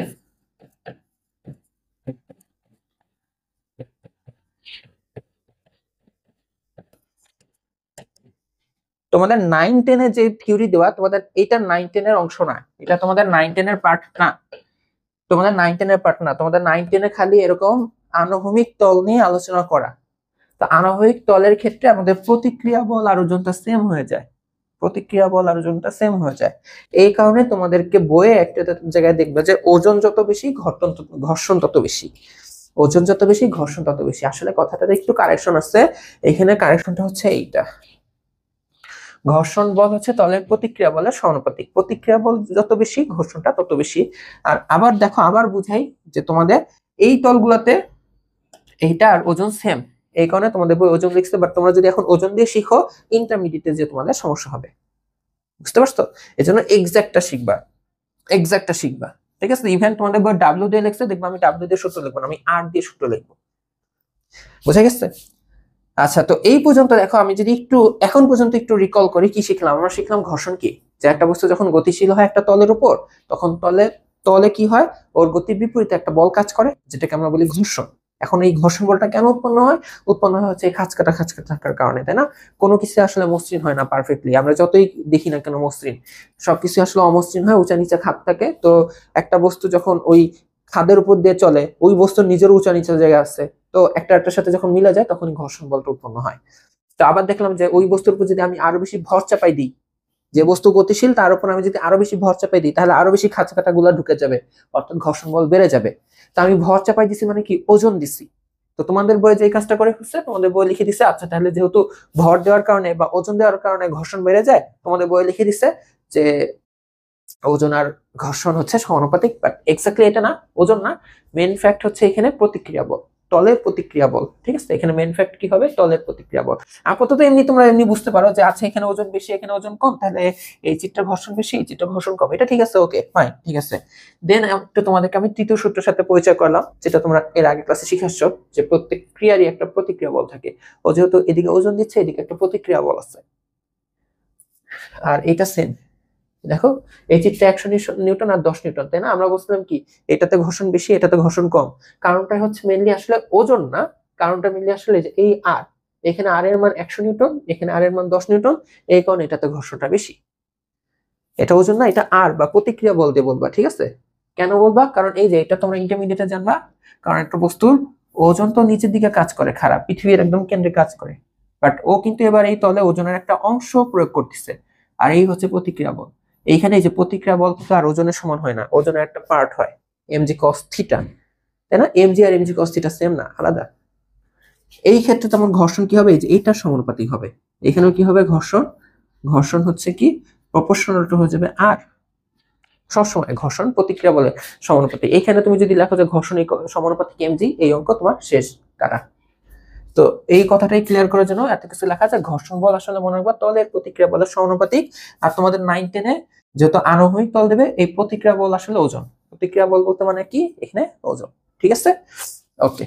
তোমাদের 9-10 এ যে থিওরি দেওয়া, তোমাদের এটা 9-10 এর অংশ না, এটা তোমাদের 9-10 এর পার্ট না, তোমাদের 9-10 এর পার্ট না, তোমাদের 9-10 এ খালি এরকম আনুভূমিক তল নিয়ে আলোচনা করা। তো আনুভূমিক তলের ক্ষেত্রে আমাদের প্রতিক্রিয়া বল আর ওজনটা সেম হয়ে যায়, প্রতিক্রিয়া বল আর ওজনটা সেম হয়ে যায়। এই কারণে তোমাদেরকে বইয়ে একটা জায়গায় দেখবে যে ওজন যত বেশি ঘর্ষণ তত বেশি, ওজন যত বেশি ঘর্ষণ তত বেশি। আসলে কথাটাতে একটু কারেকশন আছে, এখানে কারেকশনটা হচ্ছে এইটা, ঘর্ষণ বল হচ্ছে তলের প্রতিক্রিয়া বলের সমানুপাতিক, প্রতিক্রিয়া বল যত বেশি ঘর্ষণটা তত বেশি। আর আবার দেখো, আবার বুঝাই যে তোমাদের এই তলগুলোতে এইটা আর ওজন সেম, এই কারণে তোমাদের বই ওজন লিখছে, বাট তোমরা যদি এখন ওজন দিয়ে শিখো ইন্টারমিডিয়েটে যে তোমাদের সমস্যা হবে, বুঝতে পারছো? এই জন্য এক্সাক্টটা শিখবা, এক্সাক্টটা শিখবা, ঠিক আছে? ইভেন তোমাদের বই ডাব্লিউ দিয়ে লিখছে, দেখবো আমি ডাব্লিউ দিয়ে সূত্র লিখবো না, আমি আর দিয়ে সূত্র লিখবো, বুঝা গেছে? আচ্ছা, তো এই পর্যন্ত দেখো, আমি যদি একটু এখন পর্যন্ত একটু রিকল করি, কি শিখলাম? আমরা শিখলাম ঘর্ষণ কি, যে একটা বস্তু যখন গতিশীল হয় একটা তলের উপর, তখন তলে তলে কি হয়, ওর গতির বিপরীতে একটা বল কাজ করে, যেটাকে আমরা বলি ঘর্ষণ। এখন এই ঘর্ষণ বলটা কেন উৎপন্ন হয়? উৎপন্ন হয় হচ্ছে এই খাঁজকাটা থাকার কারণে, তাই না? কোনো কিছু আসলে মসৃণ হয় না পারফেক্টলি, আমরা যতই দেখি না কেন মসৃণ, সবকিছু আসলে অমসৃণ হয়, উঁচা নিচা খাদ থাকে। তো একটা বস্তু যখন ওই খাদের উপর দিয়ে চলে, ওই বস্তুর নিজের উঁচা নিচা জায়গা আছে, তো একটা একটার সাথে যখন মিলে যায় তখন ঘর্ষণ বলটা উৎপন্ন হয়। তো আবার দেখলাম যে ওই বস্তুর উপর যদি আমি আরো বেশি ভর চাপাই দিই, যে বস্তু গতিশীল তার উপর আমি যদি আরো বেশি ভর চাপাই দিই, তাহলে আরো বেশি খাঁচা কাটা গুলা ঢুকে যাবে, অর্থাৎ ঘর্ষণ বল বেড়ে যাবে। তো আমি ভর চাপাই দিছি মানে কি, ওজন দিছি। তো তোমাদের বইয়ে যে কাজটা করে হচ্ছে, তোমাদের বই লিখে দিছে, আচ্ছা তাহলে যেহেতু ভর দেওয়ার কারণে বা ওজন দেওয়ার কারণে ঘর্ষণ বেড়ে যায়, তোমাদের বই লিখে দিছে যে ওজন আর ঘর্ষণ হচ্ছে সমানুপাতিক, বাট এক্স্যাক্টলি এটা না, ওজন না, মেইন ফ্যাক্ট হচ্ছে এখানে প্রতিক্রিয়া বল, তলের প্রতিক্রিয়া বল, ঠিক আছে? এখানে মেইন ফ্যাক্ট কি হবে, তলের প্রতিক্রিয়া বল। আপাতত এমনি তোমরা এমনি বুঝতে পারো যে আচ্ছা এখানে ওজন বেশি এখানে ওজন কম, তাহলে এই চিত্রের ঘর্ষণ বেশি এই চিত্রের ঘর্ষণ কম, এটা ঠিক আছে, ওকে ফাইন, ঠিক আছে। দেন একটু তোমাদেরকে আমি তৃতীয় সূত্রের সাথে পরিচয় করলাম, যেটা তোমরা এর আগে ক্লাসে শিখে আসছো, যে প্রত্যেক ক্রিয়ারই একটা প্রতিক্রিয়া বল থাকে। ও যেহেতু এদিকে ওজন দিচ্ছে, এদিকে একটা প্রতিক্রিয়া বল আছে, আর এটা সেম। দেখো এই চিত্রে 100 নিউটন আর 10 নিউটন, তাই না? আমরা বলছিলাম কি এটাতে ঘর্ষণ বেশি এটাতে ঘর্ষণ কম, কারণটা হচ্ছে মেইনলি আসলে ওজন না, কারণটা মেইনলি আসলে যে এই আর, এখানে আর এর মান 100 নিউটন, এখানে আর এর মান 10 নিউটন, এই কারণে এটাতে ঘর্ষণটা বেশি। এটা ওজন না, এটা আর বা প্রতিক্রিয়া বল দিয়ে বলবা, ঠিক আছে? কেন বলবা? কারণ এই যে এটা তোমরা ইন্টারমিডিয়েটে জানবা, কারণ একটা বস্তুর ওজন তো নিচের দিকে কাজ করে, খারাপ পৃথিবীর একদম কেন্দ্রে কাজ করে, বাট ও কিন্তু এবার এই তলে ওজনের একটা অংশ প্রয়োগ করতেছে, আর এই হচ্ছে প্রতিক্রিয়া বল। এইখানে এই যে প্রতিক্রিয়া বল কিন্তু আর ওজনের সমান হয় না, ওজনের একটা পার্ট হয় এমজি কস থিটা, তাই না? এমজি আর এমজি কস থিটা সেম না, আলাদা। এই ক্ষেত্রে তোমার ঘর্ষণ কি হবে, এই যে এইটার সমানুপাতিক হবে, এখানেও কি হবে ঘর্ষণ, ঘর্ষণ হচ্ছে কি প্রপোর্শনাল টু হয়ে যাবে আর, সবসময় ঘর্ষণ প্রতিক্রিয়া বলে সমানুপাতিক। এখানে তুমি যদি লেখো যে ঘর্ষণ সমানুপাতিক এমজি, এই অঙ্ক তোমার শেষ কাটা। তো এই কথাটাই ক্লিয়ার করার জন্য এত কিছু লেখা আছে। ঘর্ষণ বল আসলে মনে রাখবা তলের প্রতিক্রিয়া বলের সমানুপাতিক, আর তোমাদের 9-10 এ যেহেতু আনুভূমিক তল দেবে, এই প্রতিক্রিয়া বল আসলে ওজন, প্রতিক্রিয়া বল বলতে মানে কি এখানে ওজন, ঠিক আছে? ওকে,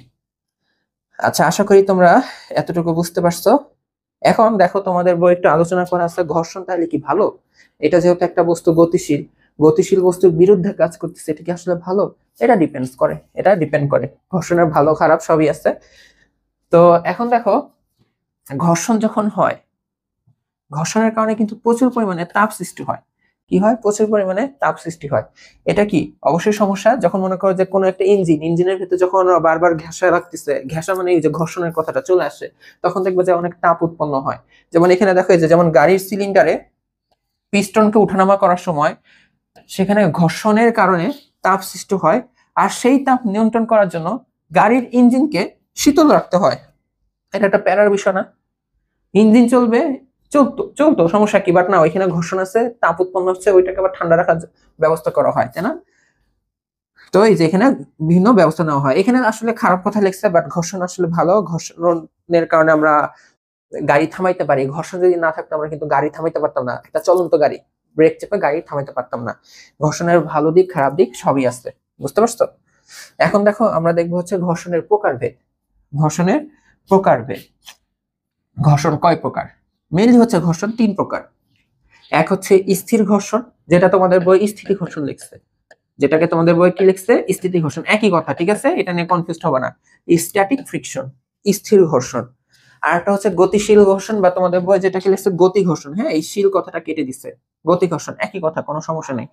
আচ্ছা, আশা করি তোমরা এতটুকু বুঝতে পারছো। এখন দেখো, তোমাদের বই একটু আলোচনা করা আছে, ঘর্ষণ তাহলে কি ভালো? এটা যেহেতু একটা বস্তু গতিশীল, গতিশীল বস্তুর বিরুদ্ধে কাজ করতেছে, এটা কি আসলে ভালো? এটা ডিপেন্ড করে, ঘর্ষণের ভালো খারাপ সবই আছে। তো এখন দেখো, ঘর্ষণ যখন হয়, ঘর্ষণের কারণে কিন্তু প্রচুর পরিমাণে তাপ সৃষ্টি হয়। কি হয়? প্রচুর পরিমাণে তাপ সৃষ্টি হয়। এটা কি অবশ্যই সমস্যা। যখন মনে করো যে কোনো একটা ইঞ্জিনের ভিতরে যখন বারবার ঘেঁষা লাগতেছে, ঘেঁষা মানে এই যে ঘর্ষণের কথাটা চলে আসে, তখন দেখবে যে অনেক তাপ উৎপন্ন হয়। যেমন এখানে দেখো, এই যে যেমন গাড়ির সিলিন্ডারে পিস্টনকে উঠানামা করার সময় সেখানে ঘর্ষণের কারণে তাপ সৃষ্টি হয়, আর সেই তাপ নিয়ন্ত্রণ করার জন্য গাড়ির ইঞ্জিনকে শীতল রাখতে হয়। এটা একটা প্যারার বিষয় না? ইঞ্জিন চলবে, চলতো চলতো সমস্যা কি, বাট না, ওইখানে ঘর্ষণ আছে, তাপ উৎপন্ন হচ্ছে, ওইটাকে আবার ঠান্ডা রাখার ব্যবস্থা করা হয়, তাই না? তো এই যে এখানে বিভিন্ন ব্যবস্থা নেওয়া হয়। এখানে আসলে খারাপ কথা লেখছে, বাট ঘর্ষণ আসলে ভালো। ঘর্ষণের কারণে আমরা গাড়ি থামাইতে পারি। ঘর্ষণ যদি না থাকতো আমরা কিন্তু গাড়ি থামাইতে পারতাম না। একটা চলন্ত গাড়ি ব্রেক চেপে গাড়ি থামাইতে পারতাম না। ঘর্ষণের ভালো দিক খারাপ দিক সবই আছে, বুঝতে পারছো? এখন দেখো, আমরা দেখবো হচ্ছে ঘর্ষণের প্রকারভেদ। ঘর্ষণের প্রকারভেদ। ঘর্ষণ কয় প্রকার? মেইনলি হচ্ছে ঘর্ষণ 3 প্রকার। এক হচ্ছে স্থির ঘর্ষণ, যেটা তোমাদের বই স্থিতি ঘর্ষণ লিখছে, যেটাকে তোমাদের বই কি লিখছে? স্থিতি ঘর্ষণ। একই কথা, ঠিক আছে? এটা নিয়ে কনফিউজ হবে না। স্ট্যাটিক ফ্রিকশন, স্থির ঘর্ষণ। আর একটা হচ্ছে গতিশীল ঘর্ষণ, বা তোমাদের বই যেটাকে লিখছে গতি ঘর্ষণ। হ্যাঁ, এই শীল কথাটা কেটে দিছে, গতি ঘর্ষণ একই কথা, কোনো সমস্যা নেই।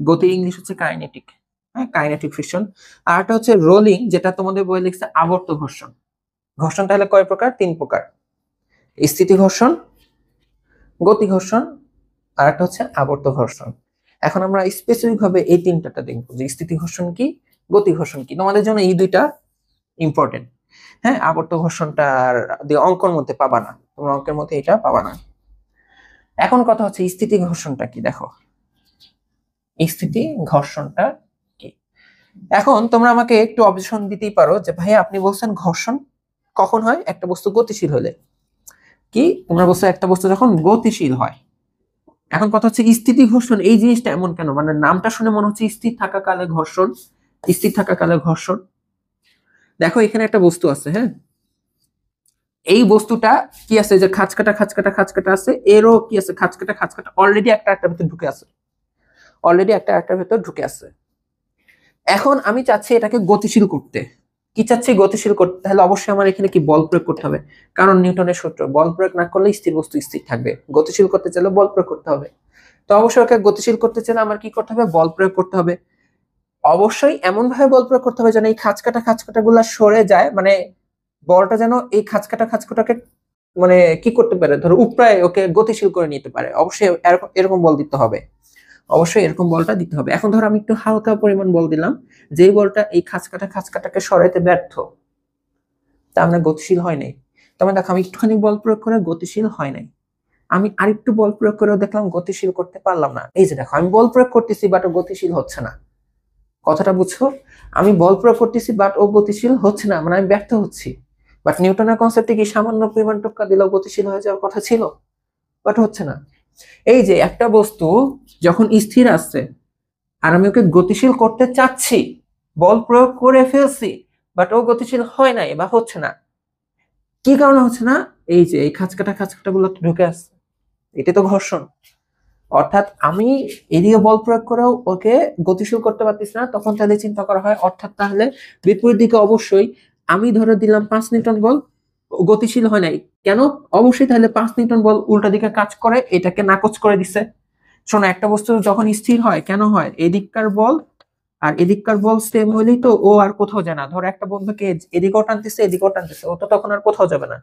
গতির ইংলিশ হচ্ছে কাইনেটিক। হ্যাঁ, কাইনেটিক ফ্রিকশন। আর একটা হচ্ছে রোলিং, যেটা তোমাদের বই লিখছে আবর্ত ঘর্ষণ। ঘর্ষণ তাহলে কয় প্রকার? 3 প্রকার। স্থিতি ঘর্ষণ, গতি ঘর্ষণ, আর একটা হচ্ছে আবর্ত ঘর্ষণ। এখন আমরা স্পেসিফিক ভাবে এই তিনটা দেখবো, যে স্থিতি ঘর্ষণ কি, গতি ঘর্ষণ কি। তোমাদের জন্য এই দুইটা ইম্পর্টেন্ট। হ্যাঁ, আবর্ত ঘর্ষণটা আর অঙ্কের মধ্যে পাবা না, তোমরা অঙ্কের মধ্যে এটা পাবা না। এখন কথা হচ্ছে স্থিতি ঘর্ষণটা কি, দেখো স্থিতি ঘর্ষণটা কি। এখন তোমরা আমাকে একটু অবজেকশন দিতেই পারো যে ভাই, আপনি বলছেন ঘর্ষণ কখন হয়? একটা বস্তু গতিশীল হলে। কি তোমরা বলছো? একটা বস্তু যখন গতিশীল হয়। এখন কথা হচ্ছে স্থিতি ঘর্ষণ এই জিনিসটা এমন কেন? মানে নামটা শুনে মনে হচ্ছে স্থির থাকা কালে ঘর্ষণ, স্থির থাকা কালে ঘর্ষণ। দেখো, এখানে একটা বস্তু আছে, হ্যাঁ, এই বস্তুটা কি আছে? যে খাঁচকাটা খাঁচকাটা খাঁচকাটা আছে, এরও কি আছে? খাঁচকাটা খাঁচকাটা, অলরেডি একটা একটার ভিতর ঢুকে আছে, অলরেডি একটা একটার ভিতর ঢুকে আছে। এখন আমি চাচ্ছি এটাকে গতিশীল করতে। কি চাচ্ছি? গতিশীল করতে। তাহলে অবশ্যই আমার এখানে কি বল প্রয়োগ করতে হবে, কারণ নিউটনের সূত্র, বল প্রয়োগ না করলে স্থির বস্তু স্থির থাকবে। গতিশীল করতে চাইলে বল প্রয়োগ করতে হবে। তো অবশ্যই ওকে গতিশীল করতে চাইলে আমার কি করতে হবে? বল প্রয়োগ করতে হবে। অবশ্যই এমন ভাবে বল প্রয়োগ করতে হবে যেন এই খাঁচকাটা খাঁচকাটা গুলা সরে যায়, মানে বলটা যেন এই খাঁচকাটা খাঁচকাটাকে মানে কি করতে পারে, ধরো উপরায় ওকে গতিশীল করে নিতে পারে। অবশ্যই এরকম এরকম বল দিতে হবে, অবশ্যই এরকম বলটা দিতে হবে। এখন ধরো আমি একটু হালকা পরিমাণ বল দিলাম, যেই বলটা এই খাঁচকাটা খাঁচকাটাকে সরাইতে ব্যর্থ, তা আমরা গতিশীল হয় নাই। তবে দেখো, আমি একটুখানি বল প্রয়োগ করে গতিশীল হয় নাই, আমি আরেকটু বল প্রয়োগ করেও দেখলাম গতিশীল করতে পারলাম না। এই যে দেখো, আমি বল প্রয়োগ করতেছি বাট ও গতিশীল হচ্ছে না। কথাটা বুঝছো? আমি বল প্রয়োগ করতেছি বাট ও গতিশীল হচ্ছে না, মানে আমি ব্যর্থ হচ্ছি। বাট নিউটনের কনসেপ্টে কি সামান্য পরিমাণ টোক্কা দিলেও গতিশীল হয়ে যাওয়ার কথা ছিল, বাট হচ্ছে না। এই যে একটা বস্তু যখন স্থির আছে আর আমি ওকে গতিশীল করতে চাচ্ছি, বল প্রয়োগ করে ফেলছি, বাট ও গতিশীল হয় নাই বা হচ্ছে না। কি কারণে হচ্ছে না? এই যে এই খাঁচকাটা খাঁচকাটা গুলো ঢুকে আসছে, এটা তো ঘর্ষণ। অর্থাৎ আমি এদিকে বল প্রয়োগ করেও ওকে গতিশীল করতে পারতেছি না। তখন তাহলে চিন্তা করা হয়, অর্থাৎ তাহলে বিপরীত দিকে অবশ্যই আমি ধরে দিলাম 5 নিউটন বল, গতিশীল হয় নাই কেন? অবশ্যই তাহলে 5 নিউটন বল উল্টা দিকে কাজ করে, এটাকে নাকচ করে দিছে। শোনো, একটা বস্তু যখন স্থির হয় কেন হয়? এদিককার বল আর এদিককার বল সেম হইলেই তো ও আর কোথাও যায় না। ধরো একটা বন্ধুকে এদিকেও টানতেছে এদিকেও টানতেছে, ও তো তখন আর কোথাও যাবে না।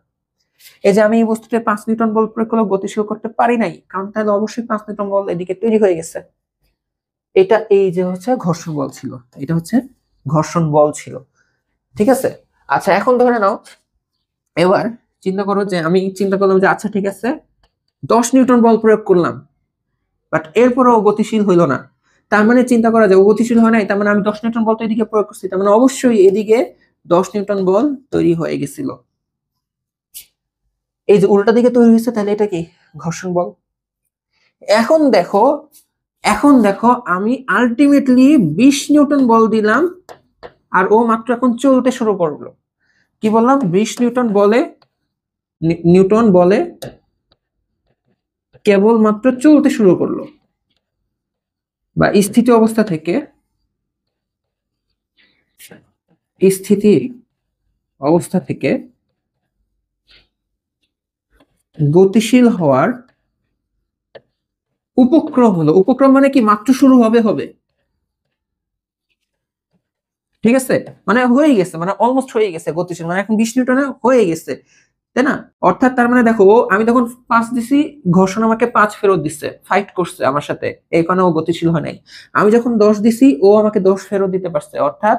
এই যে আমি এই বস্তুতে 5 নিউটন বল প্রয়োগ করে গতিশীল করতে পারি নাই, কারণ তাহলে অবশ্যই 5 নিউটন বল এদিকে তৈরি হয়ে গেছে। এটা এই যে হচ্ছে ঘর্ষণ বল ছিল, এটা হচ্ছে ঘর্ষণ বল ছিল, ঠিক আছে? আচ্ছা, এখন ধরে নাও, এবার চিন্তা করো যে আমি চিন্তা করলাম যে আচ্ছা ঠিক আছে, 10 নিউটন বল প্রয়োগ করলাম, বাট এরপরও গতিশীল হইলো না। তার মানে চিন্তা করা যায় ও গতিশীল হয় নাই, তার মানে আমি 10 নিউটন বল তো এদিকে প্রয়োগ করছি, তার মানে অবশ্যই এদিকে 10 নিউটন বল তৈরি হয়ে গেছিল। এই যে উল্টা দিকে তৈরি হয়েছে, তাহলে এটা কি? ঘর্ষণ বল। এখন দেখো, এখন দেখো, আমি আলটিমেটলি 20 নিউটন বল দিলাম আর ও মাত্র এখন চলতে শুরু করলো। কি বললাম, 20 নিউটন বলে কেবলমাত্র চলতে শুরু করলো, বা স্থিতি অবস্থা থেকে গতিশীল হওয়ার উপক্রম হলো। উপক্রম মানে কি, মাত্র শুরু হবে, ঠিক আছে, মানে হয়ে গেছে, মানে অলমোস্ট হয়ে গেছে গতিশীল, মানে এখন 20 নিউটনে হয়ে গেছে, তাই না? অর্থাৎ তার মানে দেখো, আমি তখন 5 দিছি, ঘর্ষণ আমাকে 5 ফেরত দিচ্ছে, ফাইট করছে আমার সাথে, এই কারণে ও গতিশীল হয় নাই। আমি যখন 10 দিছি, ও আমাকে 10 ফেরত দিতে পারছে, অর্থাৎ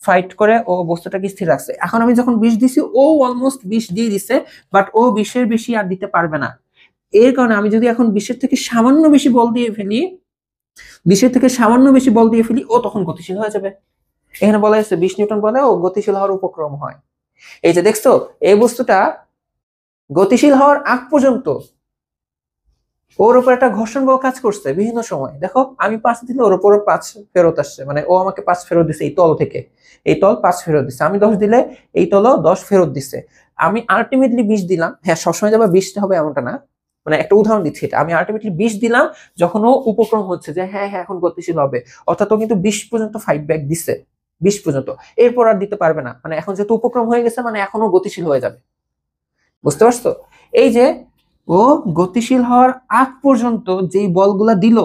ফাইট করে ও বস্তুটাকে স্থির রাখছে। এখন আমি যখন 20 দিছি, ও অলমোস্ট 20 দিয়ে দিছে, বাট ও 20-এর বেশি আর দিতে পারবে না। এর কারণে আমি যদি এখন 20-এর থেকে সামান্য বেশি বল দিয়ে ফেলি, ও তখন গতিশীল হয়ে যাবে। এখানে বলা হয়েছে 20 নিউটন বলে ও গতিশীল হওয়ার উপক্রম হয়। এই যে দেখছো, এই বস্তুটা গতিশীল হওয়ার আগ পর্যন্ত ওর উপর একটা ঘর্ষণ বল কাজ করছে বিভিন্ন সময়। দেখো, আমি 5 দিলে ওর উপর 5 ফেরত আসছে, মানে ও আমাকে 5 ফেরত দিছে এই তল থেকে, এই তল 5 ফেরত দিচ্ছে। আমি 10 দিলে এই তলও 10 ফেরত দিচ্ছে। আমি আলটিমেটলি 20 দিলাম, হ্যাঁ সবসময় যাবে 20 হবে এমনটা না, মানে একটা উদাহরণ দিচ্ছি এটা। আমি আলটিমেটলি 20 দিলাম যখন ও উপক্রম হচ্ছে যে হ্যাঁ হ্যাঁ এখন গতিশীল হবে, অর্থাৎ ও কিন্তু 20 পর্যন্ত ফাইট ব্যাক দিচ্ছে, 20 পর্যন্ত, এরপর আর দিতে পারবে না। মানে এখন যেহেতু উপক্রম হয়ে গেছে, মানে এখনো গতিশীল হয়ে যাবে। বুঝতে পারছো? এই যে ও গতিশীল হওয়ার আগ পর্যন্ত যেই বলগুলা দিল,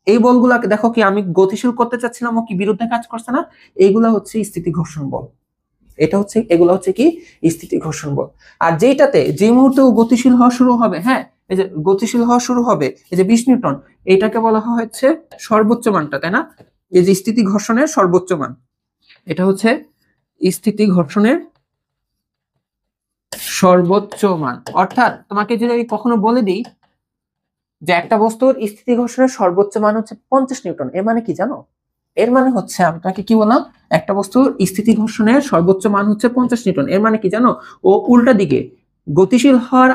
এই বলগুলাকে দেখো কি, আমি গতিশীল করতে চাচ্ছিলাম, ও কি বিরুদ্ধে কাজ করছে না? এইগুলা হচ্ছে স্থিতি ঘর্ষণ বল। এগুলা হচ্ছে কি, স্থিতি ঘর্ষণ বল। আর যে মুহূর্তে ও গতিশীল হওয়া শুরু হবে, হ্যাঁ এই যে গতিশীল হওয়া শুরু হবে, এই যে 20 নিউটন, এটাকে বলা হচ্ছে সর্বোচ্চ মানটা, তাই না? এই যে স্থিতি ঘর্ষণের সর্বোচ্চ মান, এটা হচ্ছে স্থিতি ঘর্ষণের সর্বোচ্চ মান। অর্থাৎ তোমাকে যদি আমি কখনো বলে দিই যে একটা বস্তুর স্থিতি ঘর্ষণের সর্বোচ্চ মান হচ্ছে 50 নিউটন, এর মানে কি জানো? এর মানে হচ্ছে, আমি তোমাকে কি বললাম, একটা বস্তুর স্থিতি ঘর্ষণের সর্বোচ্চ মান হচ্ছে 50 নিউটন, এর মানে কি জানো? ও উল্টা দিকে গতিশীল হওয়ার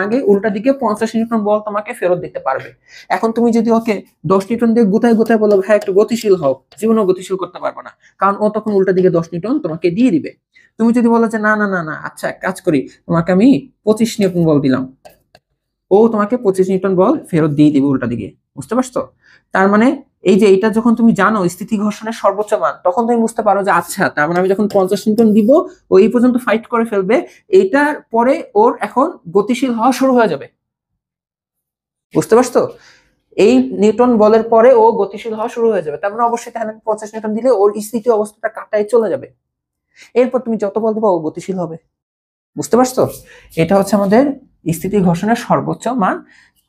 আগে উল্টা দিকে 50 নিউটন বল তোমাকে ফেরত দিতে পারবে। এখন তুমি যদি ওকে 10 নিউটন দিয়ে গোতায় বলো হ্যাঁ একটু গতিশীল হও, জীবনও গতিশীল করতে পারবে না, কারণ ও তখন উল্টা দিকে 10 নিউটন তোমাকে দিয়ে দিবে। তুমি যদি বলো যে না না না না, আচ্ছা এক কাজ করি, তোমাকে আমি 25 নিউটন বল দিলাম, ও তোমাকে 25 নিউটন বল ফেরত দিয়ে দিবে উল্টা দিকে। বুঝতে পারছো? তার মানে এই যে এটা যখন তুমি জানো স্থিতি ঘর্ষণের সর্বোচ্চ মান, তখন তুমি বুঝতে পারো যে আচ্ছা, তার মানে আমি যখন 50 নিউটন দিব, ও এই পর্যন্ত ফাইট করে ফেলবে, এইটার পরে ওর এখন গতিশীল হওয়া শুরু হয়ে যাবে। বুঝতে পারছো? এই নিউটন বলের পরে ও গতিশীল হওয়া শুরু হয়ে যাবে, তার মানে অবশ্যই তাহলে 50 নিউটন দিলে ওর স্থিতি অবস্থাটা কাটায় চলে যাবে। এরপর তুমি যত বল দিবা ও গতিশীল হবে। বুঝতে পারছো? এটা হচ্ছে আমাদের স্থিতি ঘর্ষণের সর্বোচ্চ মান।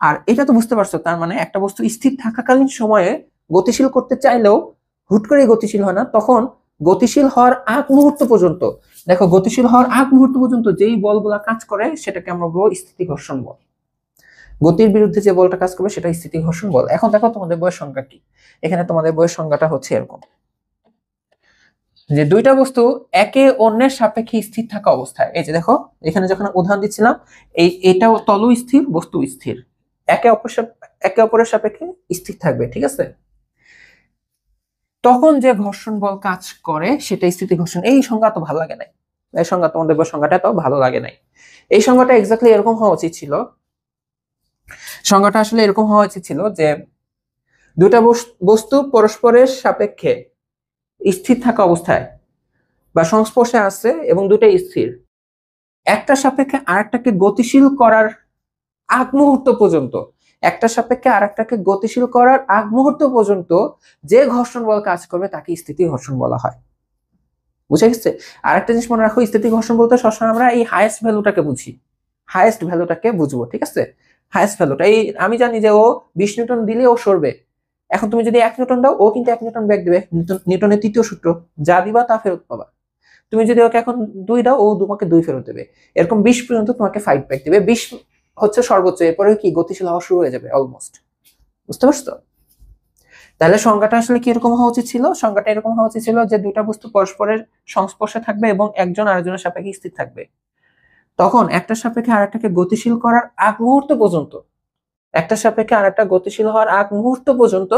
আর এটা তো বুঝতে পারছো, তার মানে একটা বস্তু স্থির থাকাকালীন সময়ে গতিশীল করতে চাইলেও হুট করে গতিশীল হয় না, তখন গতিশীল হওয়ার আগ মুহূর্ত পর্যন্ত, দেখো গতিশীল হওয়ার আগ মুহূর্ত পর্যন্ত যেই বলগুলা কাজ করে সেটাকে আমরা বলবো স্থিতি ঘর্ষণ বল। গতির বিরুদ্ধে যে বলটা কাজ করবে সেটা স্থিতি ঘর্ষণ বল। এখন দেখো তোমাদের বইয়ের সংজ্ঞা কি। এখানে তোমাদের বইয়ের সংজ্ঞাটা হচ্ছে এরকম, যে দুইটা বস্তু একে অন্যের সাপেক্ষে স্থির থাকা অবস্থায়, এই যে দেখো এখানে যখন উদাহরণ দিচ্ছিলাম, এটাও তল স্থির, বস্তু স্থির, একে অপরের সাপেক্ষে স্থির থাকবে, ঠিক আছে? তখন যে ঘর্ষণ বল কাজ করে সেটা স্থিতি ঘর্ষণ। এই সংজ্ঞা তো ভালো লাগে নাই, এই সংজ্ঞা, তোমাদের সংজ্ঞাটা তো ভালো লাগে নাই। এই সংজ্ঞাটা এক্স্যাক্টলি এরকম হওয়া উচিত ছিল, সংজ্ঞাটা আসলে এরকম হওয়া উচিত ছিল যে দুইটা বস্তু পরস্পরের সাপেক্ষে স্থির থাকা অবস্থায় বা সংস্পর্শে আছে এবং দুটাই স্থির, একটা সাপেক্ষে আরেকটাকে গতিশীল করার আগ মুহূর্ত পর্যন্ত, যে ঘর্ষণ বল কাজ করবে তাকে স্থিতি ঘর্ষণ বলা হয়। বুঝে গেছে? আরেকটা জিনিস মনে রাখো, স্থিতি ঘর্ষণ বলতে সবসময় আমরা এই হাইয়েস্ট ভ্যালুটাকে বুঝি, হাইয়েস্ট ভ্যালুটাকে বুঝবো, ঠিক আছে? হাইয়েস্ট ভ্যালুটা, এই আমি জানি যে ও 20 নিউটন দিলে ও সরবে, এখন তুমি যদি 1 নিউটন দাও ও কিন্তু 1 নিউটন ব্যাক দিবে, নিউটনের তৃতীয় সূত্র, যা দিবা তা ফেরত পাবা। তুমি যদি ওকে এখন 2 দাও ও তোমাকে 2 ফেরত দেবে, এরকম 20 পর্যন্ত তোমাকে ফাইট ব্যাক দিবে। 20 হচ্ছে সর্বোচ্চ, এরপরে কি গতিশীল হওয়া শুরু হয়ে যাবে অলমোস্ট। বুঝতে পারছো? তাহলে সংজ্ঞাটা আসলে কি এরকম হওয়া উচিত ছিল? সংজ্ঞাটা এরকম হওয়া উচিত ছিল যে দুইটা বস্তু পরস্পরের সংস্পর্শে থাকবে এবং একজন আরেকজনের সাপেক্ষে স্থির থাকবে, তখন একটা সাপেক্ষে আরেকটাকে গতিশীল করার আগ মুহূর্ত পর্যন্ত, একটা সাপেক্ষে আরেকটা গতিশীল হওয়ার আগ মুহূর্ত পর্যন্ত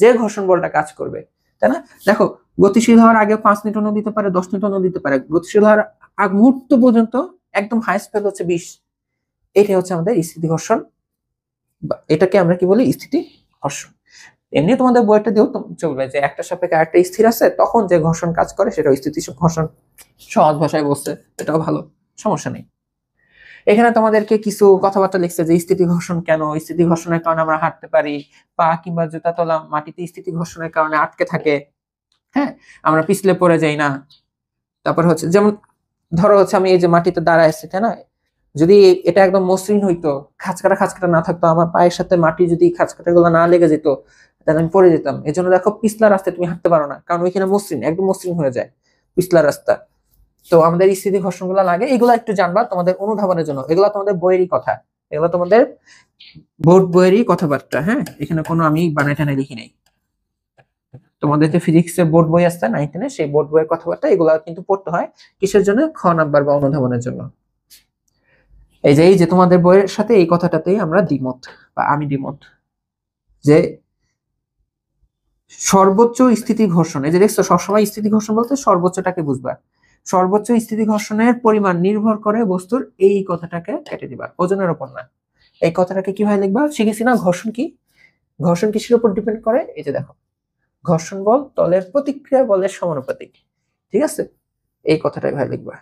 যে ঘর্ষণ বলটা কাজ করবে, তাই না? দেখো গতিশীল হওয়ার আগে 5 নিউটনও দিতে পারে, 10 নিউটনও দিতে পারে। গতিশীল হওয়ার আগ মুহূর্ত পর্যন্ত একদম হাইস্ট ভ্যালু হচ্ছে 20। এটাই হচ্ছে আমাদের স্থিতি ঘর্ষণ, এটাকে আমরা কি বলি, স্থিতি ঘর্ষণ। এমনি তোমাদের বইটা দিয়েও চলবে যে একটা সাপেক্ষে আরেকটা স্থির আছে, তখন যে ঘর্ষণ কাজ করে সেটা স্থিতি ঘর্ষণ। সহজ ভাষায় বলছে, এটাও ভালো, সমস্যা নেই। এখানে তোমাদেরকে কিছু কথাবার্তা লিখছে যে স্থিতি ঘর্ষণ কেন, স্থিতি ঘর্ষণের কারণে আমরা হাঁটতে পারি, পা কিংবা জুতা তলা মাটিতে স্থিতি ঘর্ষণের কারণে আটকে থাকে, হ্যাঁ, আমরা পিছলে পড়ে যাই না। তারপর হচ্ছে যেমন ধরো হচ্ছে আমি এই যে মাটিতে দাঁড়ায় আছি, তাই না, যদি এটা একদম মসৃণ হইতো, খাঁচকাটা খাঁচকাটা না থাকতো, আমার পায়ের সাথে মাটি যদি খাঁচকাটা গুলো না লেগে যেত, তাহলে আমি পড়ে যেতাম। এই জন্য দেখো পিছলা রাস্তায় তুমি হাঁটতে পারো না, কারণ ওইখানে মসৃণ, একদম মসৃণ হয়ে যায় পিছলা রাস্তা। তো আমাদের এই স্থিতি ঘর্ষণ গুলো লাগে, এগুলো একটু জানবা তোমাদের অনুধাবনের জন্য। এগুলো তোমাদের বইয়েরই কথা, এগুলো তোমাদের বোর্ড বইয়েরই কথাবার্তা, হ্যাঁ, এখানে কোনো আমি বানাই টানাই লিখি নাই। তোমাদের যে ফিজিক্সের বোর্ড বই আসছে 9 10 সেই বোর্ড বইয়ের কথাবার্তা এগুলো কিন্তু পড়তে হয় কিসের জন্য, খ নাম্বার বা অনুধাবনের জন্য। এই যে তোমাদের বইয়ের সাথে এই কথাটাতেই আমরা দ্বিমত বা আমি দ্বিমত, যে সর্বোচ্চ স্থিতি ঘর্ষণ, এই যে দেখছো সবসময় স্থিতি ঘর্ষণ বলতে সর্বোচ্চটাকে বুঝবা। সর্বোচ্চ স্থিতি ঘর্ষণের পরিমাণ নির্ভর করে বস্তুর, এই কথাটাকে কেটে দিবা, ওজনের উপর না। এই কথাটাকে কিভাবে লিখবা শিখেছি না, ঘর্ষণ কি, ঘর্ষণ কিসের উপর ডিপেন্ড করে, এই যে দেখো, ঘর্ষণ বল তলের প্রতিক্রিয়া বলের সমানুপাতিক, ঠিক আছে, এই কথাটাই ভাই লিখবা।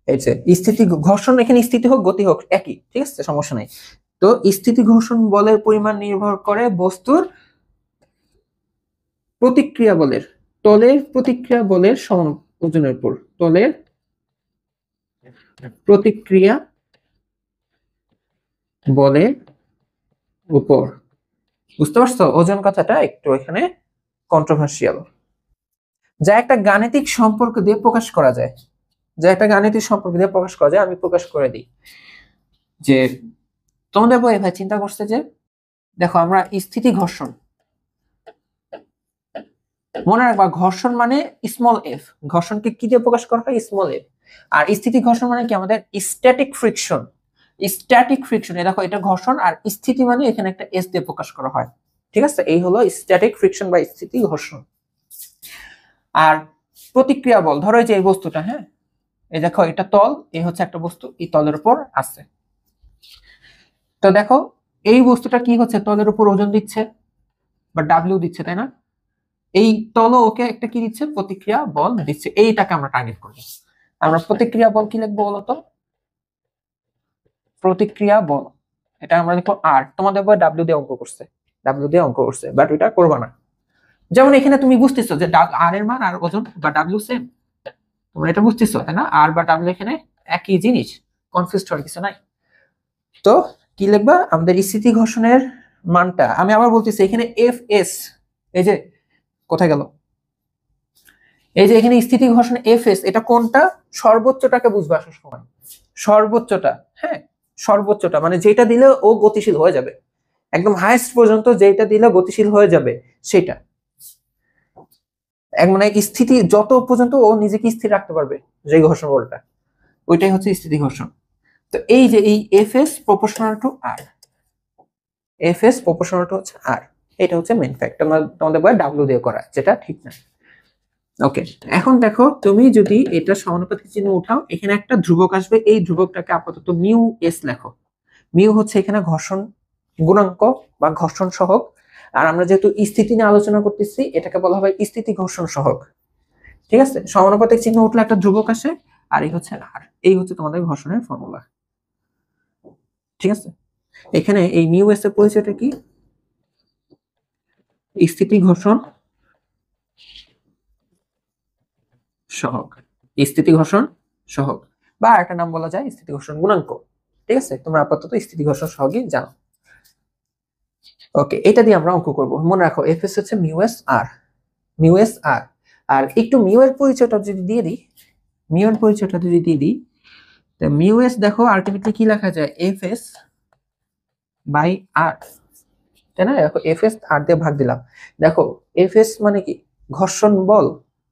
এই যে স্থিতি ঘর্ষণ, এখানে স্থিতি হোক গতি হোক একই, ঠিক আছে, সমস্যা নাই। তো স্থিতি ঘর্ষণ বলের পরিমাণ নির্ভর করে বস্তুর প্রতিক্রিয়া বলের, তলের প্রতিক্রিয়া বলের সমান ওজনের উপর, তলের প্রতিক্রিয়া বলের উপর। বুঝতে পারছো ওজন কথাটা একটু এখানে কন্ট্রোভার্সিয়াল, যা একটা গাণিতিক সম্পর্ক দিয়ে প্রকাশ করা যায়, যা একটা গাণিতিক সম্পর্ক দিয়ে প্রকাশ করা যায়। আমি প্রকাশ করে দিই যে তোমাদের বই ভাই চিন্তা করছে যে দেখো আমরা স্থিতি ঘর্ষণ, মনে রাখবা ঘর্ষণ মানে স্মল এফ, ঘর্ষণকে কি দিয়ে প্রকাশ করা হয়, স্মল এফ। আর স্থিতি ঘর্ষণ মানে কি, আমাদের স্ট্যাটিক ফ্রিকশন, স্ট্যাটিক ফ্রিকশন। দেখো এটা ঘর্ষণ, আর স্থিতি মানে এখানে একটা এস দিয়ে প্রকাশ করা হয়, ঠিক আছে, এই হলো স্ট্যাটিক ফ্রিকশন বা স্থিতি ঘর্ষণ। আর প্রতিক্রিয়া বল, ধরো যে এই বস্তুটা, হ্যাঁ, এই দেখো এটা তল, এই হচ্ছে একটা বস্তু, এই তলের উপর আছে। তো দেখো এই বস্তুটা কি হচ্ছে, তলের উপর ওজন দিচ্ছে বা ডাব্লিউ দিচ্ছে, তাই না, এই তল ওকে একটা কি দিচ্ছে, প্রতিক্রিয়া বল দিচ্ছে, এইটাকে আমরা টার্গেট করব। আমরা প্রতিক্রিয়া বল কি লিখবো বলতো, প্রতিক্রিয়া বল, এটা আমরা লিখবো আর। তোমাদের বই ডাব্লিউ দিয়ে অঙ্ক করছে, ডাব্লিউ দিয়ে অঙ্ক করছে, বাট ওইটা করবা না। যেমন এখানে তুমি বুঝতেছো যে আর এর মান আর ওজন বা ডাব্লিউ সেম, তোমরা এটা বুঝতেছো, তাই না, আর বা ডাব্লিউ এখানে একই জিনিস, কনফিউজ হওয়ার কিছু নাই। তো কি লিখবা, আমাদের স্থিতি ঘর্ষণের মানটা, আমি আবার বলতেছি এখানে এফ এস, এই যে কোথায় গেল, এই যে এখানে স্থিতি ঘর্ষণ এফ এস, এটা কোনটা, সর্বোচ্চটাকে বুঝবা আসার সময়, সর্বোচ্চটা, হ্যাঁ, সর্বোচ্চটা মানে যেটা দিলে ও গতিশীল হয়ে যাবে, একদম হাইস্ট পর্যন্ত যেটা দিলে গতিশীল হয়ে যাবে সেটা, এক মানে স্থিতি যত পর্যন্ত ও নিজেকে স্থির রাখতে পারবে, যে ঘর্ষণ বলটা, ওইটাই হচ্ছে স্থিতি ঘর্ষণ। তো এই যে এই F S proportional to R, F S proportional to হচ্ছে আর, এটা হচ্ছে মেইন ফ্যাক্ট, তোমাদের বই ডাব্লিউ দিয়ে করা, যেটা ঠিক না। ওকে, এখন দেখো তুমি যদি এটা সমানুপাতিক চিহ্ন উঠাও, এখানে একটা ধ্রুবক আসবে, এই ধ্রুবকটাকে আপাতত মিউ এস লেখো। মিউ হচ্ছে এখানে ঘর্ষণ গুণাঙ্ক বা ঘর্ষণ সহগ, আর আমরা যেহেতু স্থিতি নিয়ে আলোচনা করতেছি এটাকে বলা হবে স্থিতি ঘর্ষণ সহগ, ঠিক আছে। সমানুপাতিক চিহ্ন উঠলে একটা ধ্রুবক আসে, আর এই হচ্ছে আর, এই হচ্ছে তোমাদের ঘর্ষণের ফর্মুলা, ঠিক আছে। এখানে এই মিউ এস এর পরিচয়টা কি, স্থিতি ঘর্ষণ সহগ, স্থিতি ঘর্ষণ সহগ, বা একটা নাম বলা যায় স্থিতি ঘর্ষণ গুণাঙ্ক, ঠিক আছে। তোমরা আপাতত স্থিতি ঘর্ষণ সহগই জানো। ওকে, এটা দিয়ে আমরা অঙ্ক করব। মনে রাখো এফ এস হচ্ছে মিউ এস আর, মিউ এস আর। আর একটু মিউ এর পরিচয়টা যদি দিয়ে দিই, মিউ এর পরিচয়টা যদি দিয়ে দিই, তো মিউ এস দেখো আলটিমেটলি কি লেখা যায়, এফ এস বাই আর, তাই না। দেখো এফ এস আর দিয়ে ভাগ দিলাম, দেখো এফ এস মানে কি ঘর্ষণ বল,